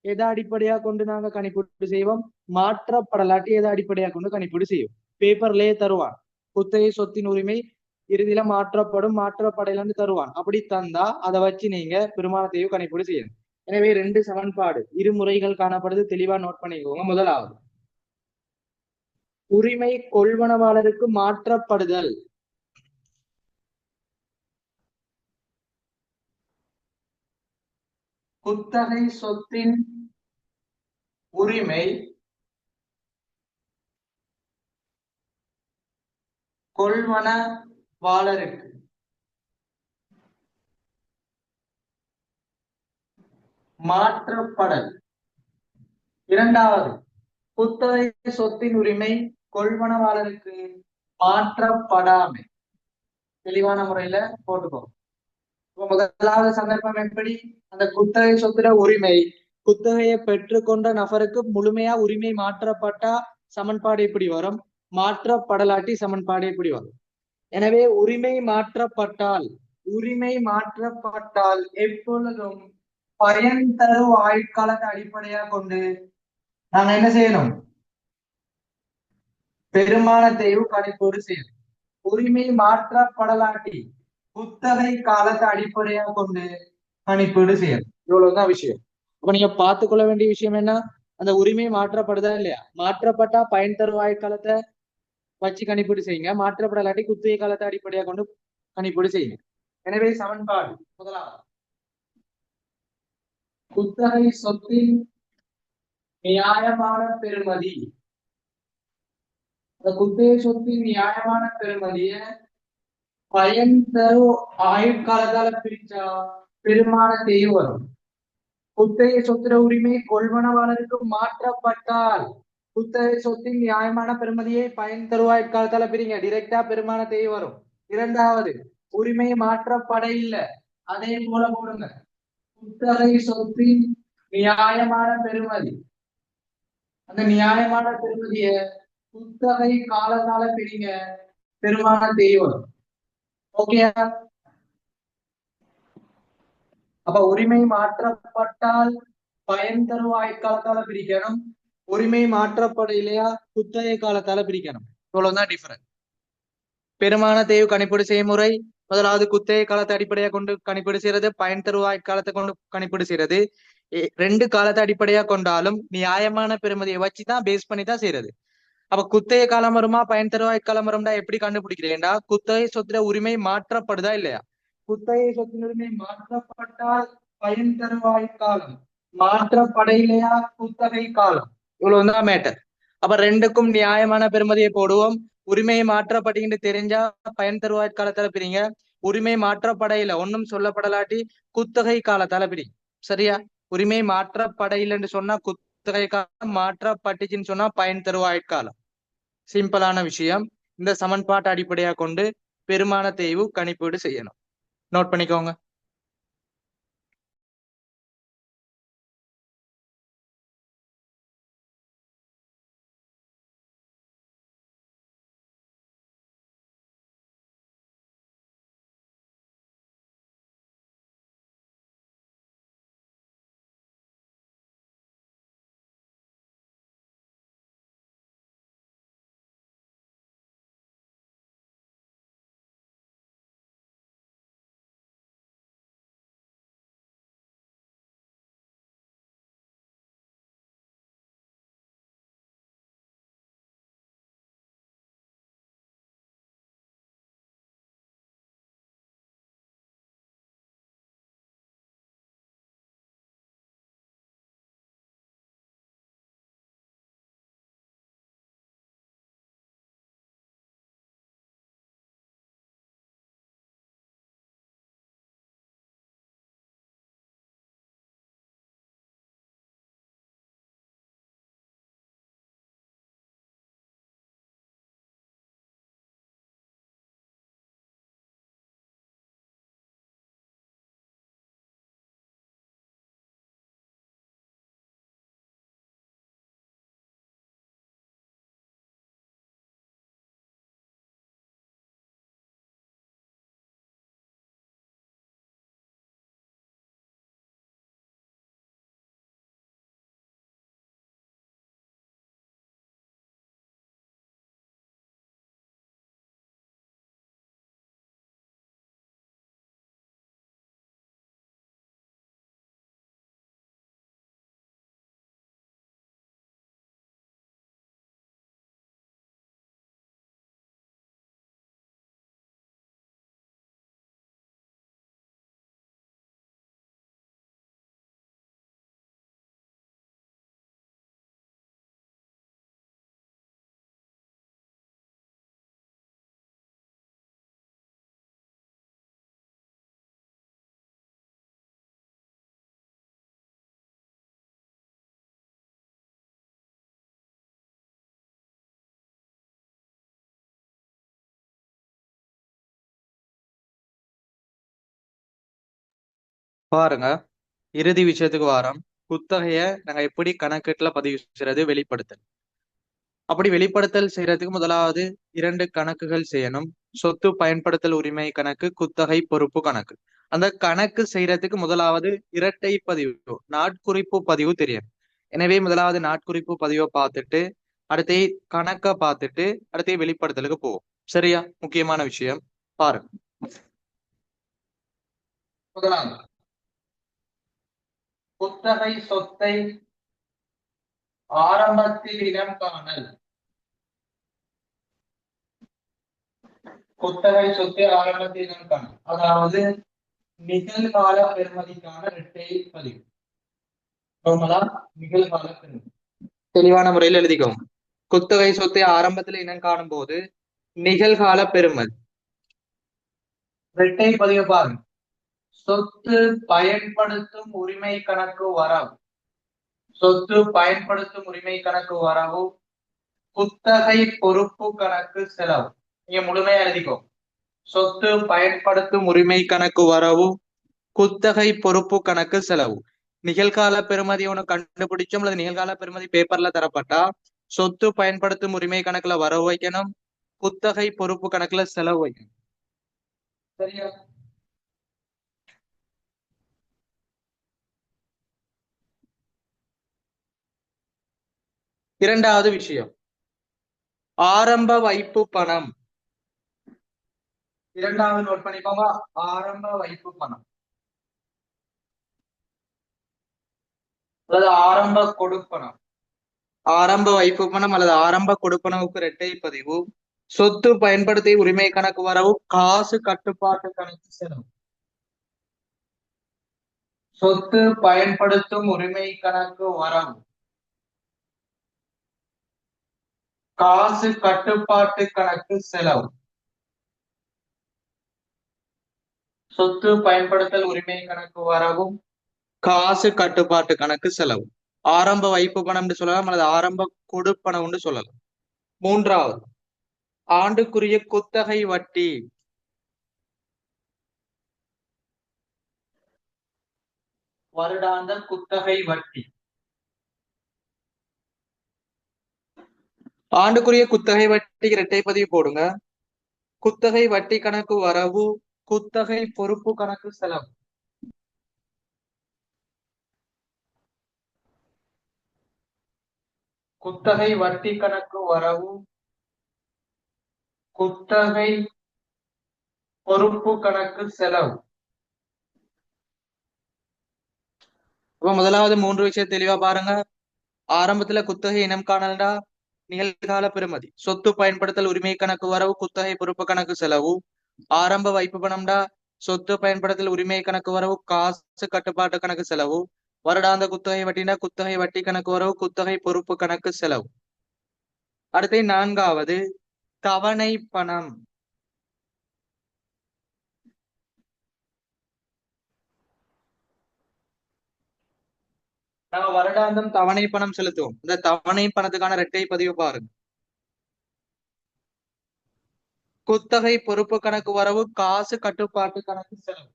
எதை அடிப்படையா கொண்டு நாங்க கணிப்பீடு செய்வோம், மாற்றப்படலாட்டி எதை அடிப்படையா கொண்டு கணிப்பீடு செய்வோம். பேப்பர்லயே தருவான் குத்தகை சொத்தின் உரிமை இறுதியில மாற்றப்படும், மாற்றப்படலன்னு தருவான். அப்படி தந்தா அதை வச்சு நீங்க பெருமான தேய்வு கணிப்பீடு செய்யணும். எனவே ரெண்டு சமன்பாடு இரு முறைகள் காணப்படுது, தெளிவா நோட் பண்ணிக்கோங்க. முதலாவது, உரிமை கொள்வனவாளருக்கு மாற்றப்படுதல். குத்தகை சொத்தின் உரிமை கொள்வனவாளருக்கு மாற்றப்படல். இரண்டாவது, குத்தகை சொத்தின் உரிமை கொள்வனவாளருக்கு மாற்றப்படாமை. தெளிவான முறையில போட்டுக்கோங்க. இப்ப முதலாவது சந்தர்ப்பம் எப்படி? அந்த குத்தகை சொத்துல உரிமை குத்தகையை பெற்றுக்கொண்ட நபருக்கு முழுமையா உரிமை மாற்றப்பட்டா சமன்பாடு எப்படி வரும்? மாற்றப்படலாட்டி சமன்பாடு எப்படி வரும்? எனவே உரிமை மாற்றப்பட்டால் எப்பொழுதும் பயன் தரும் ஆயுட்காலத்தை அடிப்படையாக கொண்டு நாங்க என்ன செய்யணும்? பெருமானத்தையும் கணிப்போடு செய்யணும். உரிமை மாற்றப்படலாட்டி குத்தகை காலத்தை அடிப்படையாக கொண்டு கணிப்பீடு செய்யணும். இவ்வளவுதான் விஷயம். அப்ப நீங்க பார்த்துக்கொள்ள வேண்டிய விஷயம் என்ன? அந்த உரிமை மாற்றப்படுதா இல்லையா? மாற்றப்பட்டா பயன் தருவாய் காலத்தை வச்சு கணிப்பீடு செய்யுங்க. மாற்றப்படலாட்டி குத்தகை காலத்தை அடிப்படையாக கொண்டு கணிப்பீடு செய்யுங்க. எனவே சமன்பாடு முதலாவது குத்தகை சொத்தின் நியாயமான பெறுமதி. அந்த குத்தகை சொத்தின் நியாயமான பெறுமதிய பயன் தரும் ஆயுட்காலத்தால பிரிச்சா பெருமானத்தையும் வரும். குத்தகை சொத்துற உரிமை கொள்வனவாளருக்கு மாற்றப்பட்டால் குத்தகை சொத்தின் நியாயமான பெறுமதியை பயன் தருவாய் காலத்தால பிரிங்க, டிரெக்டா பெருமானத்தையும் வரும். இரண்டாவது, உரிமை மாற்றப்பட இல்லை, அதே போல போடுங்க. குத்தகை சொத்தின் நியாயமான பெறுமதி, அந்த நியாயமான பெறுமதிய குத்தகை காலத்தால பிரிங்க, பெருமானத்தையும் வரும். ஓகே. அப்ப உரிமை மாற்றப்பட்டால் பயன் தரும் ஆயுட்காலத்தால பிரிக்கணும், உரிமை மாற்றப்பட இல்லையா குத்தகை காலத்தால பிரிக்கணும். இவ்வளவுதான் டிஃபரன்ஸ். பெருமான தேய்வு கணிப்பீடு செய்முறை முதலாவது குத்தகை காலத்தை அடிப்படையாக கொண்டு கணிப்பீடு செய்யறது, பயன் தரும் ஆயுட்காலத்தை கொண்டு கணிப்பீடு செய்யறது. ரெண்டு காலத்தை அடிப்படையாக கொண்டாலும் நியாயமான பெறுமதியை வச்சுதான் பேஸ் பண்ணி தான் செய்யறது. அப்ப குத்தகை காலம் வருமா பயன் தரும் ஆயுட்காலம் வரும்டா எப்படி கண்டுபிடிக்கிறேன்டா? குத்தகை சொத்துல உரிமை மாற்றப்படுதா இல்லையா? குத்தகை சொத்தின் உரிமை மாற்றப்பட்டால் பயன் தருவாய் காலம், மாற்றப்படையிலையா குத்தகை காலம். இவ்வளவுதான் மேட்டர். அப்ப ரெண்டுக்கும் நியாயமான பெறுமதியை போடுவோம். உரிமை மாற்றப்பட்டீங்கன்னு தெரிஞ்சா பயன் தருவாய் காலத்தால பிரிங்க, உரிமை மாற்றப்படையில ஒன்னும் சொல்லப்படலாட்டி குத்தகை காலத்தால பிரிங்க. சரியா? உரிமை மாற்றப்படையிலன்னு சொன்னா குத்தகை காலம், மாற்றப்பட்டுச்சுன்னு சொன்னா பயன் தருவாய் காலம். சிம்பிளான விஷயம். இந்த சமன்பாட்டை அடிப்படையாக கொண்டு பெருமான தேய்வு கணிப்பீடு செய்யணும். நோட் பண்ணிக்கோங்க. பாருங்க, இறுதி விஷயத்துக்கு வாரம். குத்தகைய நாங்க எப்படி கணக்கீட்டுல பதிவு செய்யறது, வெளிப்படுத்தல். அப்படி வெளிப்படுத்தல் செய்யறதுக்கு முதலாவது 2 கணக்குகள் செய்யணும். சொத்து பயன்படுத்தல் உரிமை கணக்கு, குத்தகை பொறுப்பு கணக்கு. அந்த கணக்கு செய்யறதுக்கு முதலாவது இரட்டை பதிவு, நாட்குறிப்பு பதிவு தெரியும். எனவே முதலாவது நாட்குறிப்பு பதிவை பார்த்துட்டு அடுத்து கணக்க பார்த்துட்டு அடுத்து வெளிப்படுத்தலுக்கு போவோம். சரியா? முக்கியமான விஷயம் பாருங்க. முதலாவது, குத்தகை சொத்தை ஆரம்பத்தில் இனம் காணல். குத்தகை சொத்தை ஆரம்பத்தில் இனம் காணல், அதாவது நிகழ்கால பெறுமதிக்கான இரட்டை பதிவு. நிகழ்கால பெறுமதி தெளிவான முறையில் எழுதிக்கோங்க. குத்தகை சொத்தை ஆரம்பத்தில் இனம் காணும் போது நிகழ்கால பெறுமதி இரட்டை பதிவு பாருங்க. சொத்து பயன்படுத்தும் உரிமை கணக்கு வரவு, சொத்து பயன்படுத்தும் உரிமை கணக்கு வரவு, குத்தகை பொறுப்பு கணக்கு செலவு. நீங்க முழுமையா எழுதிக்கோ. சொத்து பயன்படுத்தும் உரிமை கணக்கு வரவு, குத்தகை பொறுப்பு கணக்கு செலவு. நிகழ்கால பெறுமதி ஒண்ணு கண்டுபிடிச்சோம் அல்லது நிகழ்கால பெறுமதி பேப்பர்ல தரப்பட்டா சொத்து பயன்படுத்தும் உரிமை கணக்குல வரவு வைக்கணும், குத்தகை பொறுப்பு கணக்குல செலவு வைக்கணும். சரியா? இரண்டாவது விஷயம், ஆரம்ப வைப்பு பணம். இரண்டாவது நோட் பண்ணிக்கோங்க, ஆரம்ப வைப்பு பணம் அல்லது ஆரம்ப கொடுப்பணம். ஆரம்ப வைப்பு பணம் அல்லது ஆரம்ப கொடுப்பனவுக்கு இரட்டை பதிவு, சொத்து பயன்படுத்தி உரிமை கணக்கு வரவு, காசு கட்டுப்பாட்டு கணக்கு செலவு. சொத்து பயன்படுத்தும் உரிமை கணக்கு வரவு, காசு கட்டுப்பாட்டு கணக்கு செலவு. சொத்து பயன்படுத்தல் உரிமை கணக்கு வரவும், காசு கட்டுப்பாட்டு கணக்கு செலவு. ஆரம்ப வைப்பு பணம்னு சொல்லலாம் அல்லது ஆரம்ப கொடுப்பனம்னு சொல்லலாம். மூன்றாவது, ஆண்டுக்குரிய குத்தகை வட்டி. வருடாந்த குத்தகை வட்டி. ஆண்டுக்குரிய குத்தகை வட்டி இரட்டை பதிவு போடுங்க. குத்தகை வட்டி கணக்கு வரவு, குத்தகை பொறுப்பு கணக்கு செலவு. குத்தகை வட்டி கணக்கு வரவு, குத்தகை பொறுப்பு கணக்கு செலவு. அப்ப முதலாவது 3 விஷயம் தெளிவா பாருங்க. ஆரம்பத்துல குத்தகை இனம் காணல்டா நிகழ்கால பெறுமதி, சொத்து பயன்படுத்தல் உரிமை கணக்கு வரவு, குத்தகை பொறுப்பு கணக்கு செலவு. ஆரம்ப வைப்பு பணம்டா சொத்து பயன்படுத்தல் உரிமை கணக்கு வரவு, காசு கட்டுப்பாட்டு கணக்கு செலவு. வருடாந்த குத்தகை வட்டினா குத்தகை வட்டி கணக்கு வரவு, குத்தகை பொறுப்பு கணக்கு செலவு. அடுத்து 4வது, தவணை பணம். நம்ம வருடாந்தம் தவணை பணம் செலுத்துவோம். இந்த தவணை பணத்துக்கான இரட்டை பதிவு பாருங்க. குத்தகை பொறுப்பு கணக்கு வரவு, காசு கட்டுப்பாட்டு கணக்கு செலவு.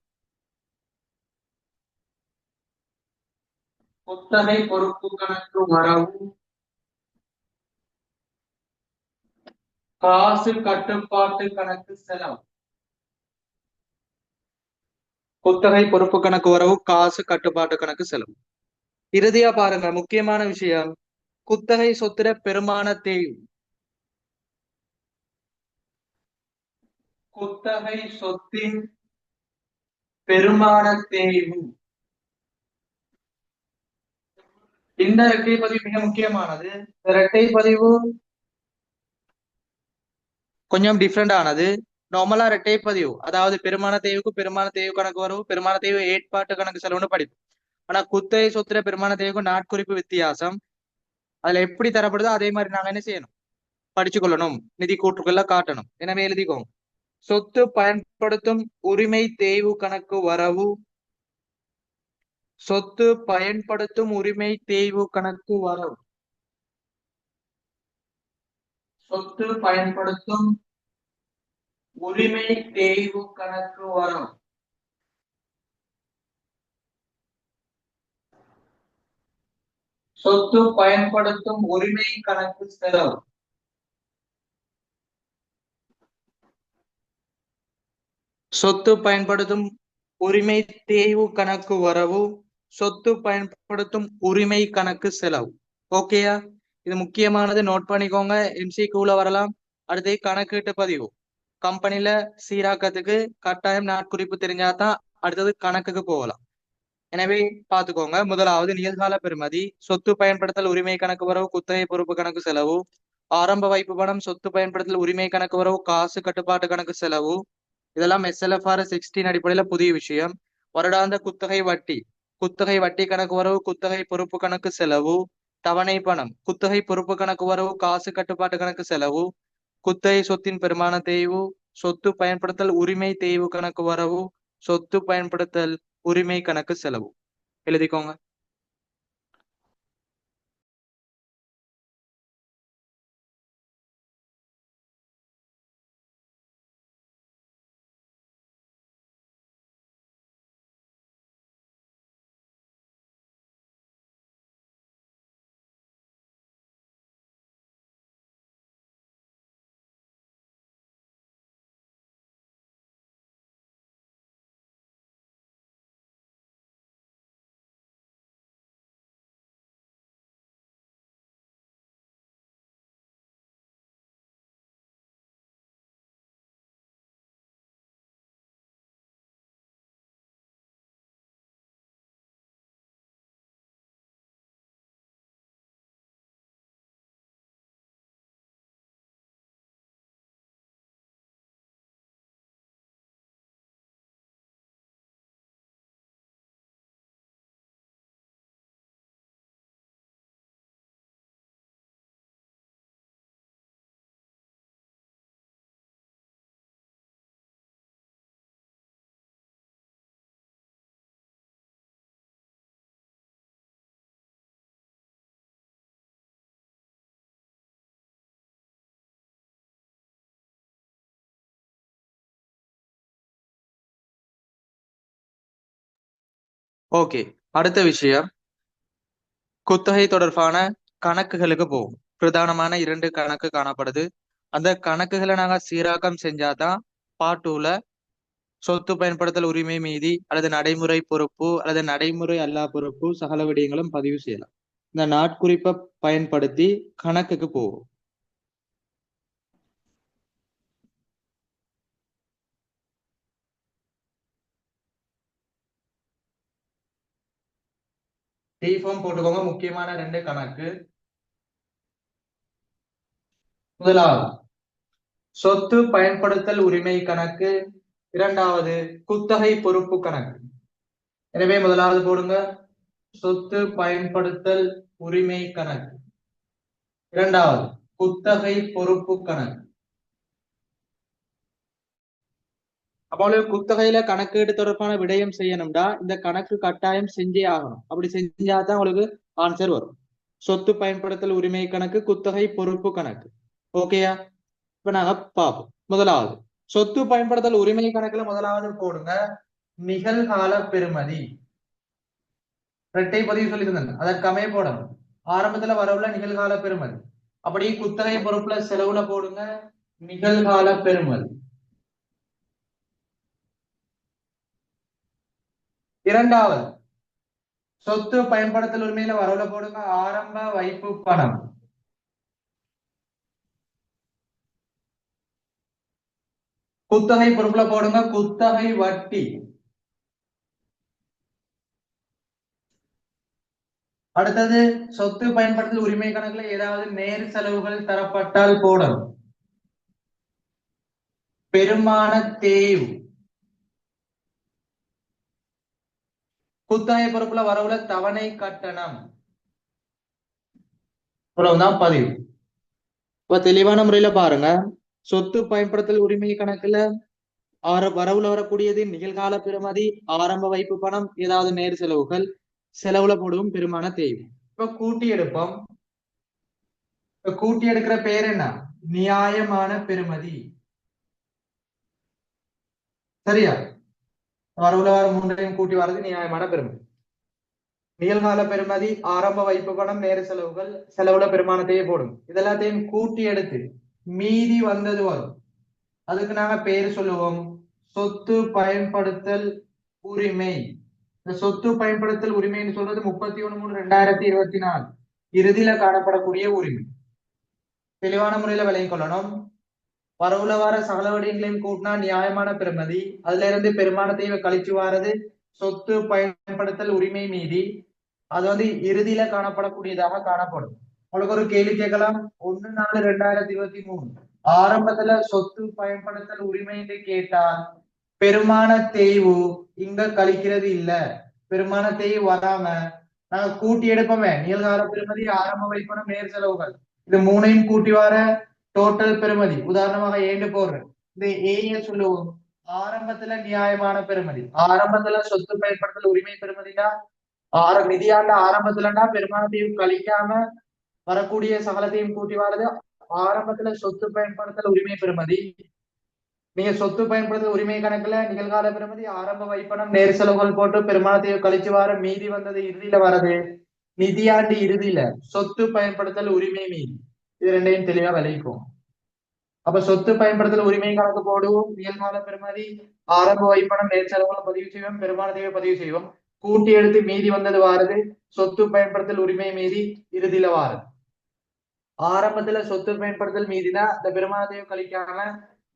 குத்தகை பொறுப்பு கணக்கு வரவு, காசு கட்டுப்பாட்டு கணக்கு செலவு. குத்தகை பொறுப்பு கணக்கு வரவு, காசு கட்டுப்பாட்டு கணக்கு செலவு. இறுதியா பாருங்க, முக்கியமான விஷயம், குத்தகை சொத்துல பெருமான தேய்வு. குத்தகை சொத்தின் பெருமான தேய்வு. இந்த இரட்டை பதிவு மிக முக்கியமானது. இரட்டை பதிவு கொஞ்சம் டிஃப்ரெண்ட் ஆனது. நார்மலா இரட்டை பதிவு, அதாவது பெருமான தேய்வுக்கு பெருமான தேய்வு கணக்கு வரவு, பெருமான தேய்வு ஏற்பாட்டு கணக்கு செலவுன்னு படிப்போம். ஆனா குத்தகை சொத்துல பெருமான தேய்வுக்கும் நாட்குறிப்பு வித்தியாசம். அதுல எப்படி தரப்படுதோ அதே மாதிரி நாங்க என்ன செய்யணும், படிச்சு கொள்ளணும், நிதி கூற்றுக்கள்ல காட்டணும். எனவே எழுதிக்கோங்க. சொத்து பயன்படுத்தும் உரிமை தேய்வு கணக்கு வரவு, சொத்து பயன்படுத்தும் உரிமை தேய்வு கணக்கு வரவு, சொத்து பயன்படுத்தும் உரிமை தேய்வு கணக்கு வரவு. சொத்து பயன்படுத்தும் உரிமை கணக்கு செலவு. சொத்து பயன்படுத்தும் உரிமை தேய்வு கணக்கு வரவு, சொத்து பயன்படுத்தும் உரிமை கணக்கு செலவு. ஓகேயா? இது முக்கியமானது, நோட் பண்ணிக்கோங்க. எம்சிக்யூல வரலாம். அடுத்து கணக்கீட்டு பதிவு. கம்பெனில சீராக்கத்துக்கு கட்டாயம் நாட்குறிப்பு தெரிஞ்சாதான் அடுத்தது கணக்குக்கு போகலாம். எனவே பார்த்துக்கோங்க. முதலாவது நிகழ்கால பெறுமதி, சொத்து பயன்படுத்தல் உரிமை கணக்கு வரவு, குத்தகை பொறுப்பு கணக்கு செலவு, ஆரம்ப வைப்பு பணம், சொத்து பயன்படுத்தல் உரிமை கணக்கு வரவு, காசு கட்டுப்பாட்டு கணக்கு செலவு. இதெல்லாம் SLFR 16 அடிப்படையில புதிய விஷயம். வருடாந்த குத்தகை வட்டி, குத்தகை வட்டி கணக்கு வரவு, குத்தகை பொறுப்பு கணக்கு செலவு, தவணை பணம், குத்தகை பொறுப்பு கணக்கு வரவு, காசு கட்டுப்பாட்டு கணக்கு செலவு, குத்தகை சொத்தின் பெருமான தேய்வு, சொத்து பயன்படுத்தல் உரிமை தேய்வு கணக்கு வரவு, சொத்து பயன்படுத்தல் உரிமை கணக்கு செலவு. எழுதிக்கோங்க. ஓகே, அடுத்த விஷயம் குத்தகை தொடர்பான கணக்குகளுக்கு போகும். பிரதானமான 2 கணக்கு காணப்படுது. அந்த கணக்குகளை நாங்க சீராக்கம் செஞ்சாதான் பாட்டூல சொத்து பயன்படுத்தல் உரிமை மீதி அல்லது நடைமுறை பொறுப்பு அல்லது நடைமுறை அல்லா பொறுப்பு சகல விடயங்களும் பதிவு செய்யலாம். இந்த நாட்குறிப்பை பயன்படுத்தி கணக்குக்கு போகும். டிஃபார்ம் போட்டுக்கோங்க. முக்கியமான 2 கணக்கு. முதலாவது சொத்து பயன்படுத்தல் உரிமை கணக்கு, இரண்டாவது குத்தகை பொறுப்பு கணக்கு. எனவே முதலாவது போடுங்க சொத்து பயன்படுத்தல் உரிமை கணக்கு, இரண்டாவது குத்தகை பொறுப்பு கணக்கு. அப்போ குத்தகையில கணக்கீடு தொடர்பான விடயம் செய்யணும்டா இந்த கணக்கு கட்டாயம் செஞ்சே ஆகணும். அப்படி செஞ்சாதான் உங்களுக்கு ஆன்சர் வரும். சொத்து பயன்படுத்தல் உரிமை கணக்கு, குத்தகை பொறுப்பு கணக்கு. ஓகேயா? இப்ப நாங்க பார்ப்போம். முதலாவது சொத்து பயன்படுத்தல் உரிமை கணக்குல முதலாவது போடுங்க நிகழ்கால பெறுமதி. இரட்டை பதிவு சொல்லியிருந்தாங்க, அதற்கமே போடணும். ஆரம்பத்துல வரவுள்ள நிகழ்கால பெறுமதி. அப்படி குத்தகை பொறுப்புல செலவுல போடுங்க நிகழ்கால பெறுமதி. இரண்டாவது சொத்து பயன்படுத்தல் உரிமையில வரவுல போடுங்க ஆரம்ப வைப்பு பணம். குத்தகை பொறுப்புல போடுங்க குத்தகை வட்டி. அடுத்தது சொத்து பயன்படுத்தல் உரிமை கணக்குல ஏதாவது நேர் செலவுகள் தரப்பட்டால் போடணும் பெருமான தேய்வு. குத்தகை பொறுப்புல வரவுல தவணை கட்டணம். இவ்வளவுதான் பதிவு. இப்ப தெளிவான முறையில பாருங்க, சொத்து பயன்படுத்தல் உரிமை கணக்குல வரவுல வரக்கூடியது நிகழ்கால பெறுமதி, ஆரம்ப வைப்பு பணம், ஏதாவது நேர் செலவுகள், செலவுல போடுவோம் பெருமான தேய்வு. இப்ப கூட்டி எடுப்போம். கூட்டி எடுக்கிற பேர் என்ன? நியாயமான பெறுமதி. சரியா? வரவுல வர 3ஐயும் கூட்டி வர்றது நியாயமான பெறுமதி. நிகழ்கால பெறுமதி, ஆரம்ப வைப்பு பணம், நேர செலவுகள், செலவுல பெருமானத்தையே போடும். இதெல்லாத்தையும் கூட்டி எடுத்து மீதி வந்தது வரும். அதுக்கு நாங்க பேர் சொல்லுவோம் சொத்து பயன்படுத்தல் உரிமை. இந்த சொத்து பயன்படுத்தல் உரிமைன்னு சொல்றது 31/3/2024 இறுதியில காணப்படக்கூடிய உரிமை. தெளிவான முறையில விளங்கிக் கொள்ளணும். வரவுல வர சகல வடிவங்களையும் கூட்டினா நியாயமான பெறுமதி, அதுல இருந்து பெருமானத்தை கழிச்சு வாரது சொத்து பயன்படுத்தல் உரிமை மீதி. அது இறுதியில காணப்படக்கூடியதாக காணப்படும். உங்களுக்கு ஒரு கேள்வி கேட்கலாம். 1/4/2023 ஆரம்பத்துல சொத்து பயன்படுத்தல் உரிமை என்று கேட்டால் பெருமான தேய்வு இங்க கழிக்கிறது இல்ல. பெருமான தேய்வு வராம நாங்க கூட்டி எடுப்போமே, நிகழ்கால பெருமதி, ஆரம்ப வைப்பனம், நேர் செலவுகள், இது மூணையும் கூட்டி வர டோட்டல் பெருமதி. உதாரணமாக ஏண்டு போடுறேன். இந்த ஏய சொல்லுவோம் ஆரம்பத்துல நியாயமான பெருமதி. ஆரம்பத்துல சொத்து பயன்படுத்தல் உரிமை பெருமதினா நிதியாண்ட ஆரம்பத்துலன்னா பெருமானத்தையும் கழிக்காம வரக்கூடிய சகலத்தையும் கூட்டி வரது ஆரம்பத்துல சொத்து பயன்படுத்தல் உரிமை பெறுமதி. நீங்க சொத்து பயன்படுத்தல் உரிமை கணக்குல நிகழ்கால பெறுமதி, ஆரம்ப வைப்பனம், நேர் செலவுகள் போட்டு பெருமானத்தையும் கழிச்சு வர மீதி வந்தது இறுதியில வரது நிதியாண்டு இறுதியில சொத்து பயன்படுத்தல் உரிமை மீதி. இது ரெண்டையும் தெளிவா விளைவிக்கும். அப்ப சொத்து பயன்படுத்தல் உரிமை கணக்கு போடுவோம். நிகழ்கால பெறுமதி, ஆரம்ப வைப்பனம், நேர் செலவுகளை பதிவு செய்வோம், பெருமானத்தையும் பதிவு செய்வோம். கூட்டி எடுத்து மீதி வந்தது வாருது சொத்து பயன்படுத்தல் உரிமை மீதி இறுதியில வாருது. ஆரம்பத்துல சொத்து பயன்படுத்தல் மீதினா இந்த பெருமானத்தையும் கழிக்காம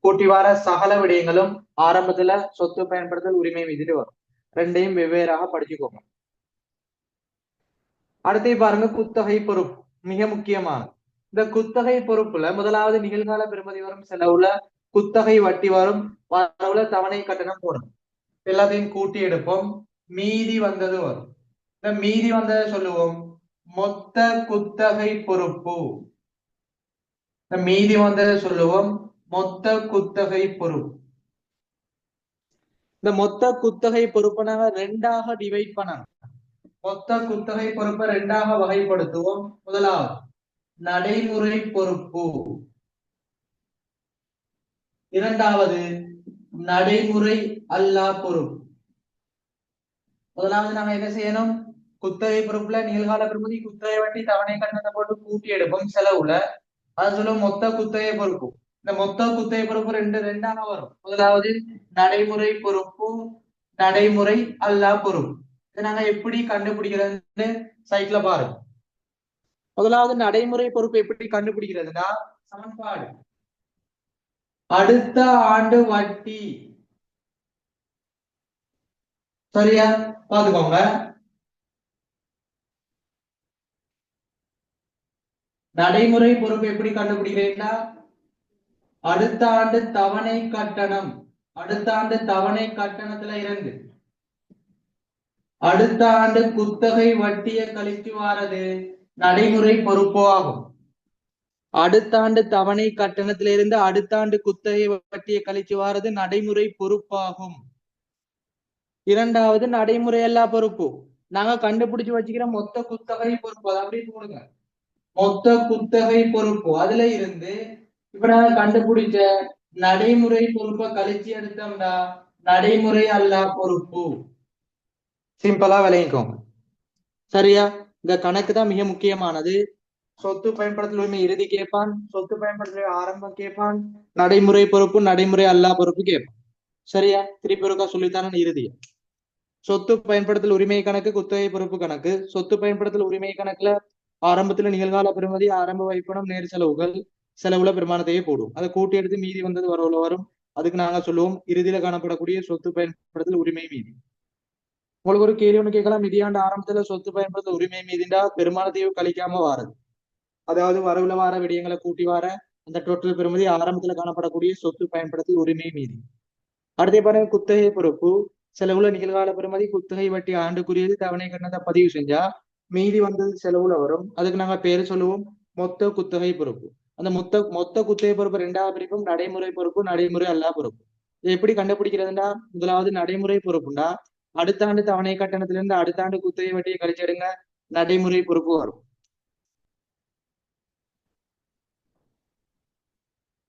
கூட்டி வார சகல விடயங்களும் ஆரம்பத்துல சொத்து பயன்படுத்தல் உரிமை மீதிட்டு வரும். ரெண்டையும் வெவ்வேறாக படிச்சுக்கோங்க. அடுத்து பாருங்க குத்தகை பொறுப்பு, மிக முக்கியமான இந்த குத்தகை பொறுப்புல முதலாவது நிகழ்கால பெறுமதி வரும், செலவுல குத்தகை வட்டி வரும், வரவுல தவணை கட்டணம் போடும். எல்லாத்தையும் கூட்டி எடுப்போம், மீதி வந்தது வரும். இந்த மீதி வந்ததை சொல்லுவோம் மொத்த குத்தகை பொறுப்பு. இந்த மீதி வந்ததை சொல்லுவோம் மொத்த குத்தகை பொறுப்பு. இந்த மொத்த குத்தகை பொறுப்பை நாங்க ரெண்டாக டிவைட் பண்ணணும். மொத்த குத்தகை பொறுப்பை ரெண்டாக வகைப்படுத்துவோம். முதலாவது நடைமுறை பொறுப்பு, இரண்டாவது நடைமுறை அல்லா பொறுப்பு. முதலாவது நாங்க என்ன செய்யணும், குத்தகை பொறுப்புல நிகழ்கால பெறுமதி, குத்தகை வட்டி, தவணை கட்டணத்தை போட்டு கூட்டி எடுப்போம் செலவுல. அது சொல்லுவோம் மொத்த குத்தகை பொறுப்பு. இந்த மொத்த குத்தகை பொறுப்பு ரெண்டாக வரும். முதலாவது நடைமுறை பொறுப்பு, நடைமுறை அல்லா பொறுப்பு. இதை நாங்க எப்படி கண்டுபிடிக்கிறது சைட்ல பாருங்க. முதலாவது நடைமுறை பொறுப்பு எப்படி கண்டுபிடிக்கிறதுனா சமன்பாடு அடுத்த ஆண்டு வட்டி. சரியா பாத்துக்கோங்க. நடைமுறை பொறுப்பு எப்படி கண்டுபிடிக்கிறீங்கன்னா அடுத்த ஆண்டு தவணை கட்டணம், அடுத்த ஆண்டு தவணை கட்டணத்துல இருந்து அடுத்த ஆண்டு குத்தகை வட்டியை கழித்து வாரது நடைமுறை பொறுப்பு ஆகும். அடுத்த ஆண்டு தவணை கட்டணத்திலிருந்து அடுத்த ஆண்டு குத்தகை வட்டியை கழிச்சு வாரது நடைமுறை பொறுப்பாகும். இரண்டாவது நடைமுறை அல்லா பொறுப்பு. நாங்க கண்டுபிடிச்சு வச்சுக்கிற மொத்த குத்தகை பொறுப்பு, அதை அப்படியே போடுங்க. மொத்த குத்தகை பொறுப்பு அதுல இருந்து இப்ப நாங்க கண்டுபிடிச்ச நடைமுறை பொறுப்பை கழிச்சு எடுத்தோம்னா நடைமுறை அல்லா பொறுப்பு. சிம்பிளா விளங்கிக்கோங்க. சரியா, இந்த கணக்கு தான் மிக முக்கியமானது. சொத்து பயன்படுத்தல் உரிமை இறுதி கேட்பான், சொத்து பயன்படுத்தல் ஆரம்பம் கேட்பான், நடைமுறை பொறுப்பு, நடைமுறை அல்லா பொறுப்பு கேட்பான். சரியா, திருப்பி ஒருக்கா சொல்லித்தான இறுதி. சொத்து பயன்படுத்தல் உரிமை கணக்கு, குத்தகை பொறுப்பு கணக்கு. சொத்து பயன்படுத்தல் உரிமை கணக்குல ஆரம்பத்துல நிகழ்கால பெறுமதி, ஆரம்ப வைப்பனம், நேர் செலவுகள், செலவுல பெருமானத்தையே போடும். அதை கூட்டி எடுத்து மீதி வந்தது வரவுல வரும். அதுக்கு நாங்க சொல்லுவோம் இறுதியில காணப்படக்கூடிய சொத்து பயன்படுத்தல் உரிமை மீதி. உங்களுக்கு ஒரு கேள்வி ஒண்ணு கேட்கலாம், நிதியாண்டு ஆரம்பத்துல சொத்து பயன்படுத்தல் உரிமை மீதிண்டா பெருமானத்தையும் கழிக்காம வாரது, அதாவது வரவுல வார விடயங்களை கூட்டி வார அந்த டோட்டல் பெறுமதி ஆரம்பத்துல காணப்படக்கூடிய சொத்து பயன்படுத்தல் உரிமை மீதி. அடுத்த பாருங்க குத்தகை பொறுப்பு. செலவுல நிகழ்கால பெறுமதி, குத்தகை வட்டி ஆண்டுக்குரியது, தவணை கட்டணத்தை பதிவு செஞ்சா மீதி வந்தது செலவுல வரும். அதுக்கு நாங்க பேரு சொல்லுவோம் மொத்த குத்தகை பொறுப்பு. அந்த மொத்த குத்தகை பொறுப்பு ரெண்டாவது பிரிப்பும் நடைமுறை பொறுப்பு, நடைமுறை அல்லா பொறுப்பு. இதை எப்படி கண்டுபிடிக்கிறதுனா முதலாவது நடைமுறை பொறுப்புண்டா அடுத்த ஆண்டு தவணை கட்டணத்திலிருந்து அடுத்த ஆண்டு குத்தகை வட்டியை கழிச்சிடுங்க, நடைமுறை பொறுப்பு வரும்.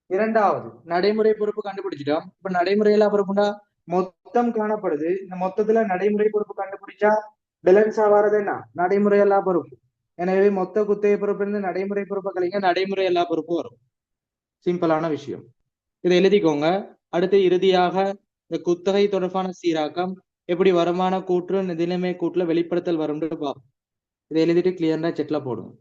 இரண்டாவது நடைமுறை பொறுப்பு கண்டுபிடிச்சிட்டோம். இப்ப நடைமுறை எல்லா பொறுப்புண்டா மொத்தம் காணப்படுது. இந்த மொத்தத்துல நடைமுறை பொறுப்பு கண்டுபிடிச்சா பேலன்ஸா வர்றது என்ன நடைமுறை எல்லா பொறுப்பு. எனவே மொத்த குத்தகை பொறுப்பிலிருந்து நடைமுறை பொறுப்பை கழிங்க, நடைமுறை எல்லா பொறுப்பும் வரும். சிம்பிளான விஷயம். இதை எழுதிக்கோங்க. அடுத்து இறுதியாக இந்த குத்தகை தொடர்பான சீராக்கம் எப்படி வருமான கூற்று நிதிநிலைமை கூற்றுல வெளிப்படுத்தல் வரும்னு பார்ப்போம். இதை எழுதிட்டு கிளியரா செக்ல போடுங்க.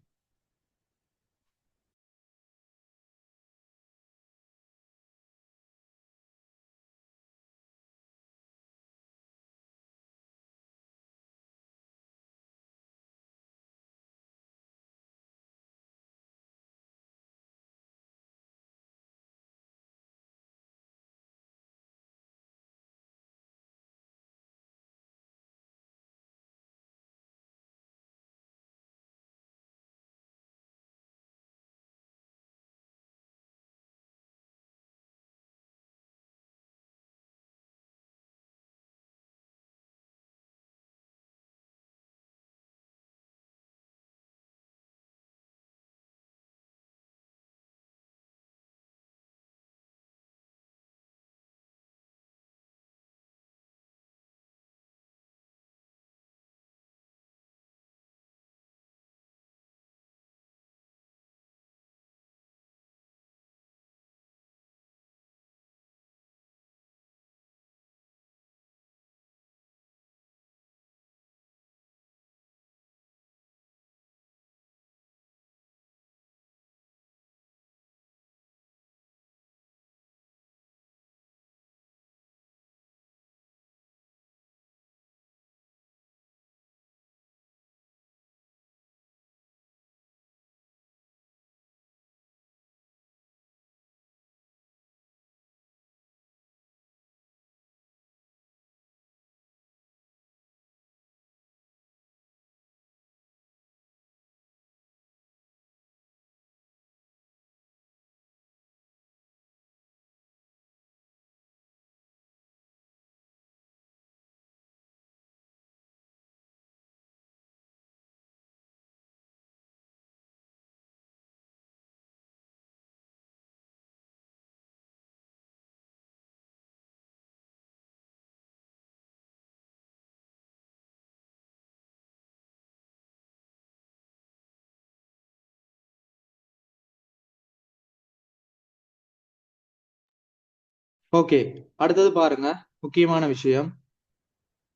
ஓகே, அடுத்தது பாருங்க. முக்கியமான விஷயம்,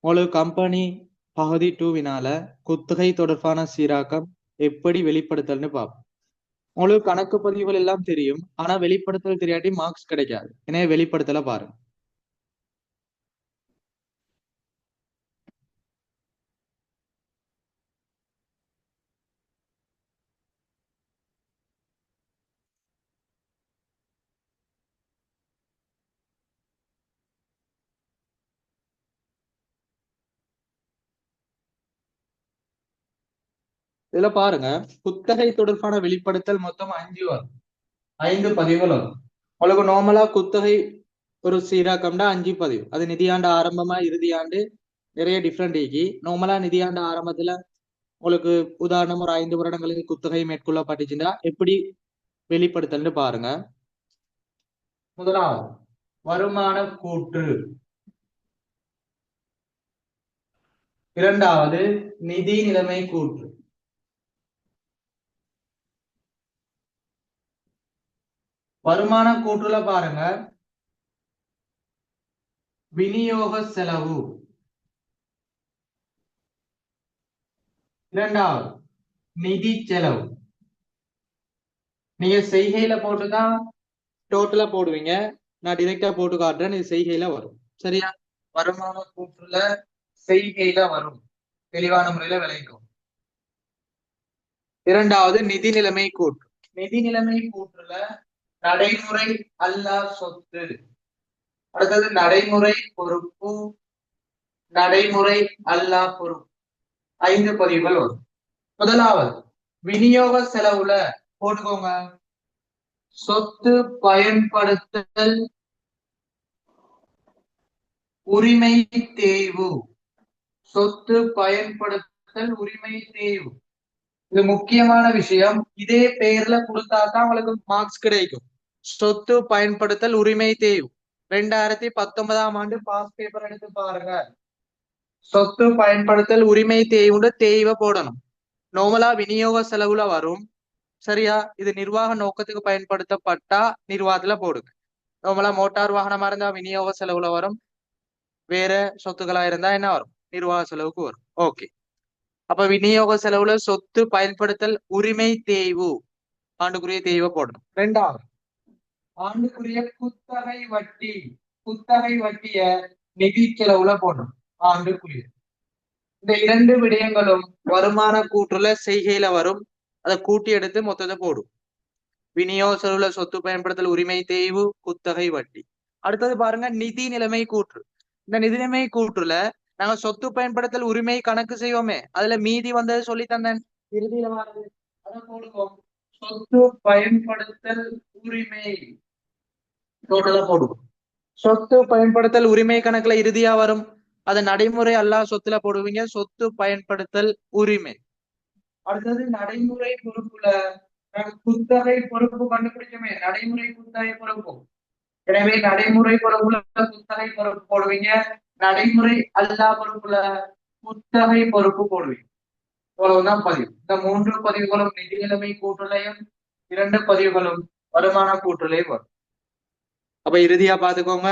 உங்களுக்கு கம்பெனி பகுதி 2 குத்தகை தொடர்பான சீராக்கம் எப்படி வெளிப்படுத்தல்னு பார்ப்போம். உங்களுக்கு கணக்கு பதிவுகள் எல்லாம் தெரியும், ஆனா வெளிப்படுத்தல் தெரியாட்டி மார்க்ஸ் கிடைக்காது. எனவே வெளிப்படுத்தல பாருங்க. இதுல பாருங்க, குத்தகை தொடர்பான வெளிப்படுத்தல் மொத்தம் 5 வரும். 5 பதிவுகள் வரும். உங்களுக்கு நார்மலா குத்தகை ஒரு சீராக்கம்னா 5 பதிவு. அது நிதியாண்டு ஆரம்பமா இறுதி ஆண்டு நிறைய டிஃப்ரெண்ட் ஆகி, நார்மலா நிதியாண்டு ஆரம்பத்துல உங்களுக்கு உதாரணம் ஒரு 5 வருடங்களுக்கு குத்தகை மேற்கொள்ளப்பட்டுச்சுன்னா எப்படி வெளிப்படுத்தல்னு பாருங்க. முதலாவது வருமான கூற்று, இரண்டாவது நிதி நிலைமை கூற்று, வருமான கூற்றுல பாருங்க விநியோக செலவு, இரண்டாவது நிதி செலவு. நீங்க செய்கையில போட்டுதான் டோட்டலா போடுவீங்க, நான் டிரெக்டா போட்டு காட்டுறேன். இது செய்கையில வரும். சரியா? வருமான கூற்றுல செய்கையில வரும், தெளிவான முறையில விளைக்கும். இரண்டாவது நிதி நிலைமை கூற்று. நிதி நிலைமை கூற்றுல நடைமுறை அல்லா சொத்து, அடுத்தது நடைமுறை பொறுப்பு, நடைமுறை அல்லா பொறுப்பு, 5 பதிவுகள் வரும். முதலாவது விநியோக செலவுல போட்டுக்கோங்க, சொத்து பயன்படுத்தல் உரிமை தேய்வு, சொத்து பயன்படுத்தல் உரிமை தேய்வு. இது முக்கியமான விஷயம். இதே பெயர்ல கொடுத்தாதான் உங்களுக்கு மார்க்ஸ் கிடைக்கும். சொத்து பயன்படுத்தல் உரிமை தேய்வு. 2019 பாஸ் பேப்பர் எடுத்து பாருங்க. சொத்து பயன்படுத்தல் உரிமை தேய்வுண்டு தேய்வை போடணும். நார்மலா விநியோக செலவுல வரும். சரியா? இது நிர்வாக நோக்கத்துக்கு பயன்படுத்தப்பட்டா நிர்வாகத்துல போடுங்க. நார்மலா மோட்டார் வாகனமா இருந்தா விநியோக செலவுல வரும். வேற சொத்துக்களா இருந்தா என்ன வரும்? நிர்வாக செலவுக்கு வரும். ஓகே. அப்ப விநியோக செலவுல சொத்து பயன்படுத்தல் உரிமை தேய்வு ஆண்டுக்குரிய தேய்வை போடணும். ரெண்டாவது ஆண்டுக்குரிய குத்தகை வட்டி. குத்தகை வட்டிய நிதி செலவுல போடணும். ஆண்டுக்குரிய இந்த இரண்டு விடயங்களும் வருமான கூற்றுல செய்கையில வரும். அதை கூட்டி எடுத்து மொத்தத்தை போடும். விநியோக செலவுல சொத்து பயன்படுத்தல் உரிமை தேய்வு குத்தகை வட்டி. அடுத்தது பாருங்க நிதி நிலைமை கூற்று. இந்த நிதி நிலைமை கூற்றுல நாங்க சொத்து பயன்படுத்தல் உரிமை கணக்கு செய்வோமே, அதுல மீதி வந்தது சொல்லி தந்தேன். இறுதியில வருது அதை போடுவோம். சொத்து பயன்படுத்தல் உரிமை டோட்டலா போடுவோம். சொத்து பயன்படுத்தல் உரிமை கணக்குல இறுதியா வரும். அதை நடைமுறை அல்லா சொத்துல போடுவீங்க. சொத்து பயன்படுத்தல் உரிமை. அடுத்தது நடைமுறை பொறுப்புல குத்தகை பொறுப்பு கண்டுபிடிச்சோமே, நடைமுறை குத்தகை பொறுப்பு. எனவே நடைமுறை பொறுப்புல குத்தகை பொறுப்பு போடுவீங்க. நடைமுறை அல்லா பொறுப்புல குத்தகை பொறுப்பு போடுவீங்க. இவ்வளவுதான் பதிவு. இந்த மூன்று பதிவுகளும் நிதி நிலைமை கூற்றுலையும், இரண்டு பதிவுகளும் வருமான கூற்றுலையும் வரும். அப்ப இறுதியா பாத்துக்கோங்க.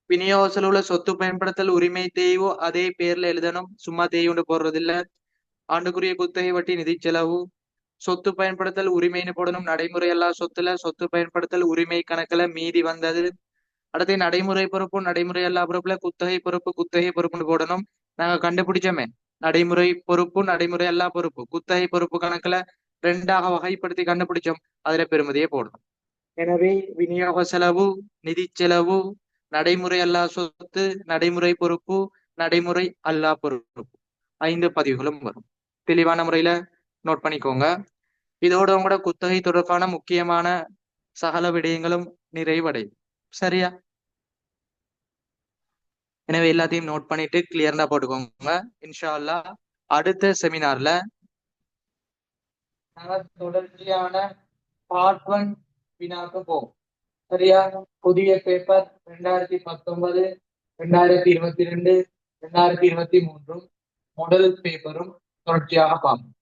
விநியோக செலவுல சொத்து பயன்படுத்தல் உரிமை தேய்வு அதே பேர்ல எழுதணும். சும்மா தேய்வுன்னு போடுறது இல்ல. ஆண்டுக்குரிய குத்தகை வட்டி நிதி செலவு. சொத்து பயன்படுத்தல் உரிமைன்னு போடணும். நடைமுறை எல்லா சொத்துல சொத்து பயன்படுத்தல் உரிமை கணக்குல மீதி வந்தது. அடுத்து நடைமுறை பொறுப்பு நடைமுறை எல்லா பொறுப்புல குத்தகை பொறுப்புன்னு போடணும். நாங்க கண்டுபிடிச்சோமே நடைமுறை பொறுப்பு நடைமுறை எல்லா பொறுப்பு குத்தகை பொறுப்பு கணக்குல ரெண்டாக வகைப்படுத்தி கண்டுபிடிச்சோம். அதுல பெறுமதியே போடணும். எனவே விநியோக செலவு நிதி செலவு நடைமுறை அல்லா சொத்து நடைமுறை பொறுப்பு நடைமுறை அல்லா பொறுப்பு 5 பதிவுகளும் வரும். தெளிவான முறையில நோட் பண்ணிக்கோங்க. இதோட உங்களோட குத்தகை தொடர்பான முக்கியமான சகல விடயங்களும் நிறைவடையும். சரியா? எனவே எல்லாத்தையும் நோட் பண்ணிட்டு கிளியர்னா போட்டுக்கோங்க. இன்ஷா அல்லாஹ் அடுத்த செமினார்ல தொடர்ச்சியான பார்ட் 1 வினாக்கு போகும். சரியா? புதிய பேப்பர் 2019 2022 2023 முதல் பேப்பரும் தொடர்ச்சியாக பார்க்கும்.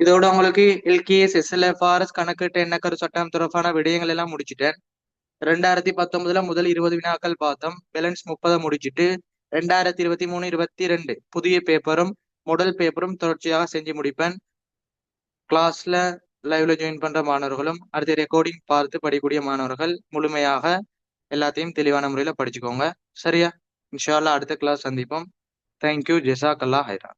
இதோட உங்களுக்கு எல்கேஎஸ் எஸ்எல்எஃப்ஆர்எஸ் கணக்கு எண்ணக்கரு சட்டம் தொடர்பான விடயங்கள் எல்லாம் முடிச்சுட்டேன். 2019 முதல் 20 வினாக்கள் பார்த்தோம். பேலன்ஸ் 30 முடிச்சுட்டு 2023 22 புதிய பேப்பரும் முதல் பேப்பரும் தொடர்ச்சியாக செஞ்சு முடிப்பேன். கிளாஸ்ல லைவ்ல ஜாயின் பண்ற மாணவர்களும் அடுத்த ரெக்கார்டிங் பார்த்து படிக்கக்கூடிய மாணவர்கள் முழுமையாக எல்லாத்தையும் தெளிவான முறையில படிச்சுக்கோங்க. சரியா? இன்ஷா அல்லாஹ் அடுத்த கிளாஸ் சந்திப்போம். தேங்க்யூ. ஜஸாக்கல்லாஹ் ஹைரா.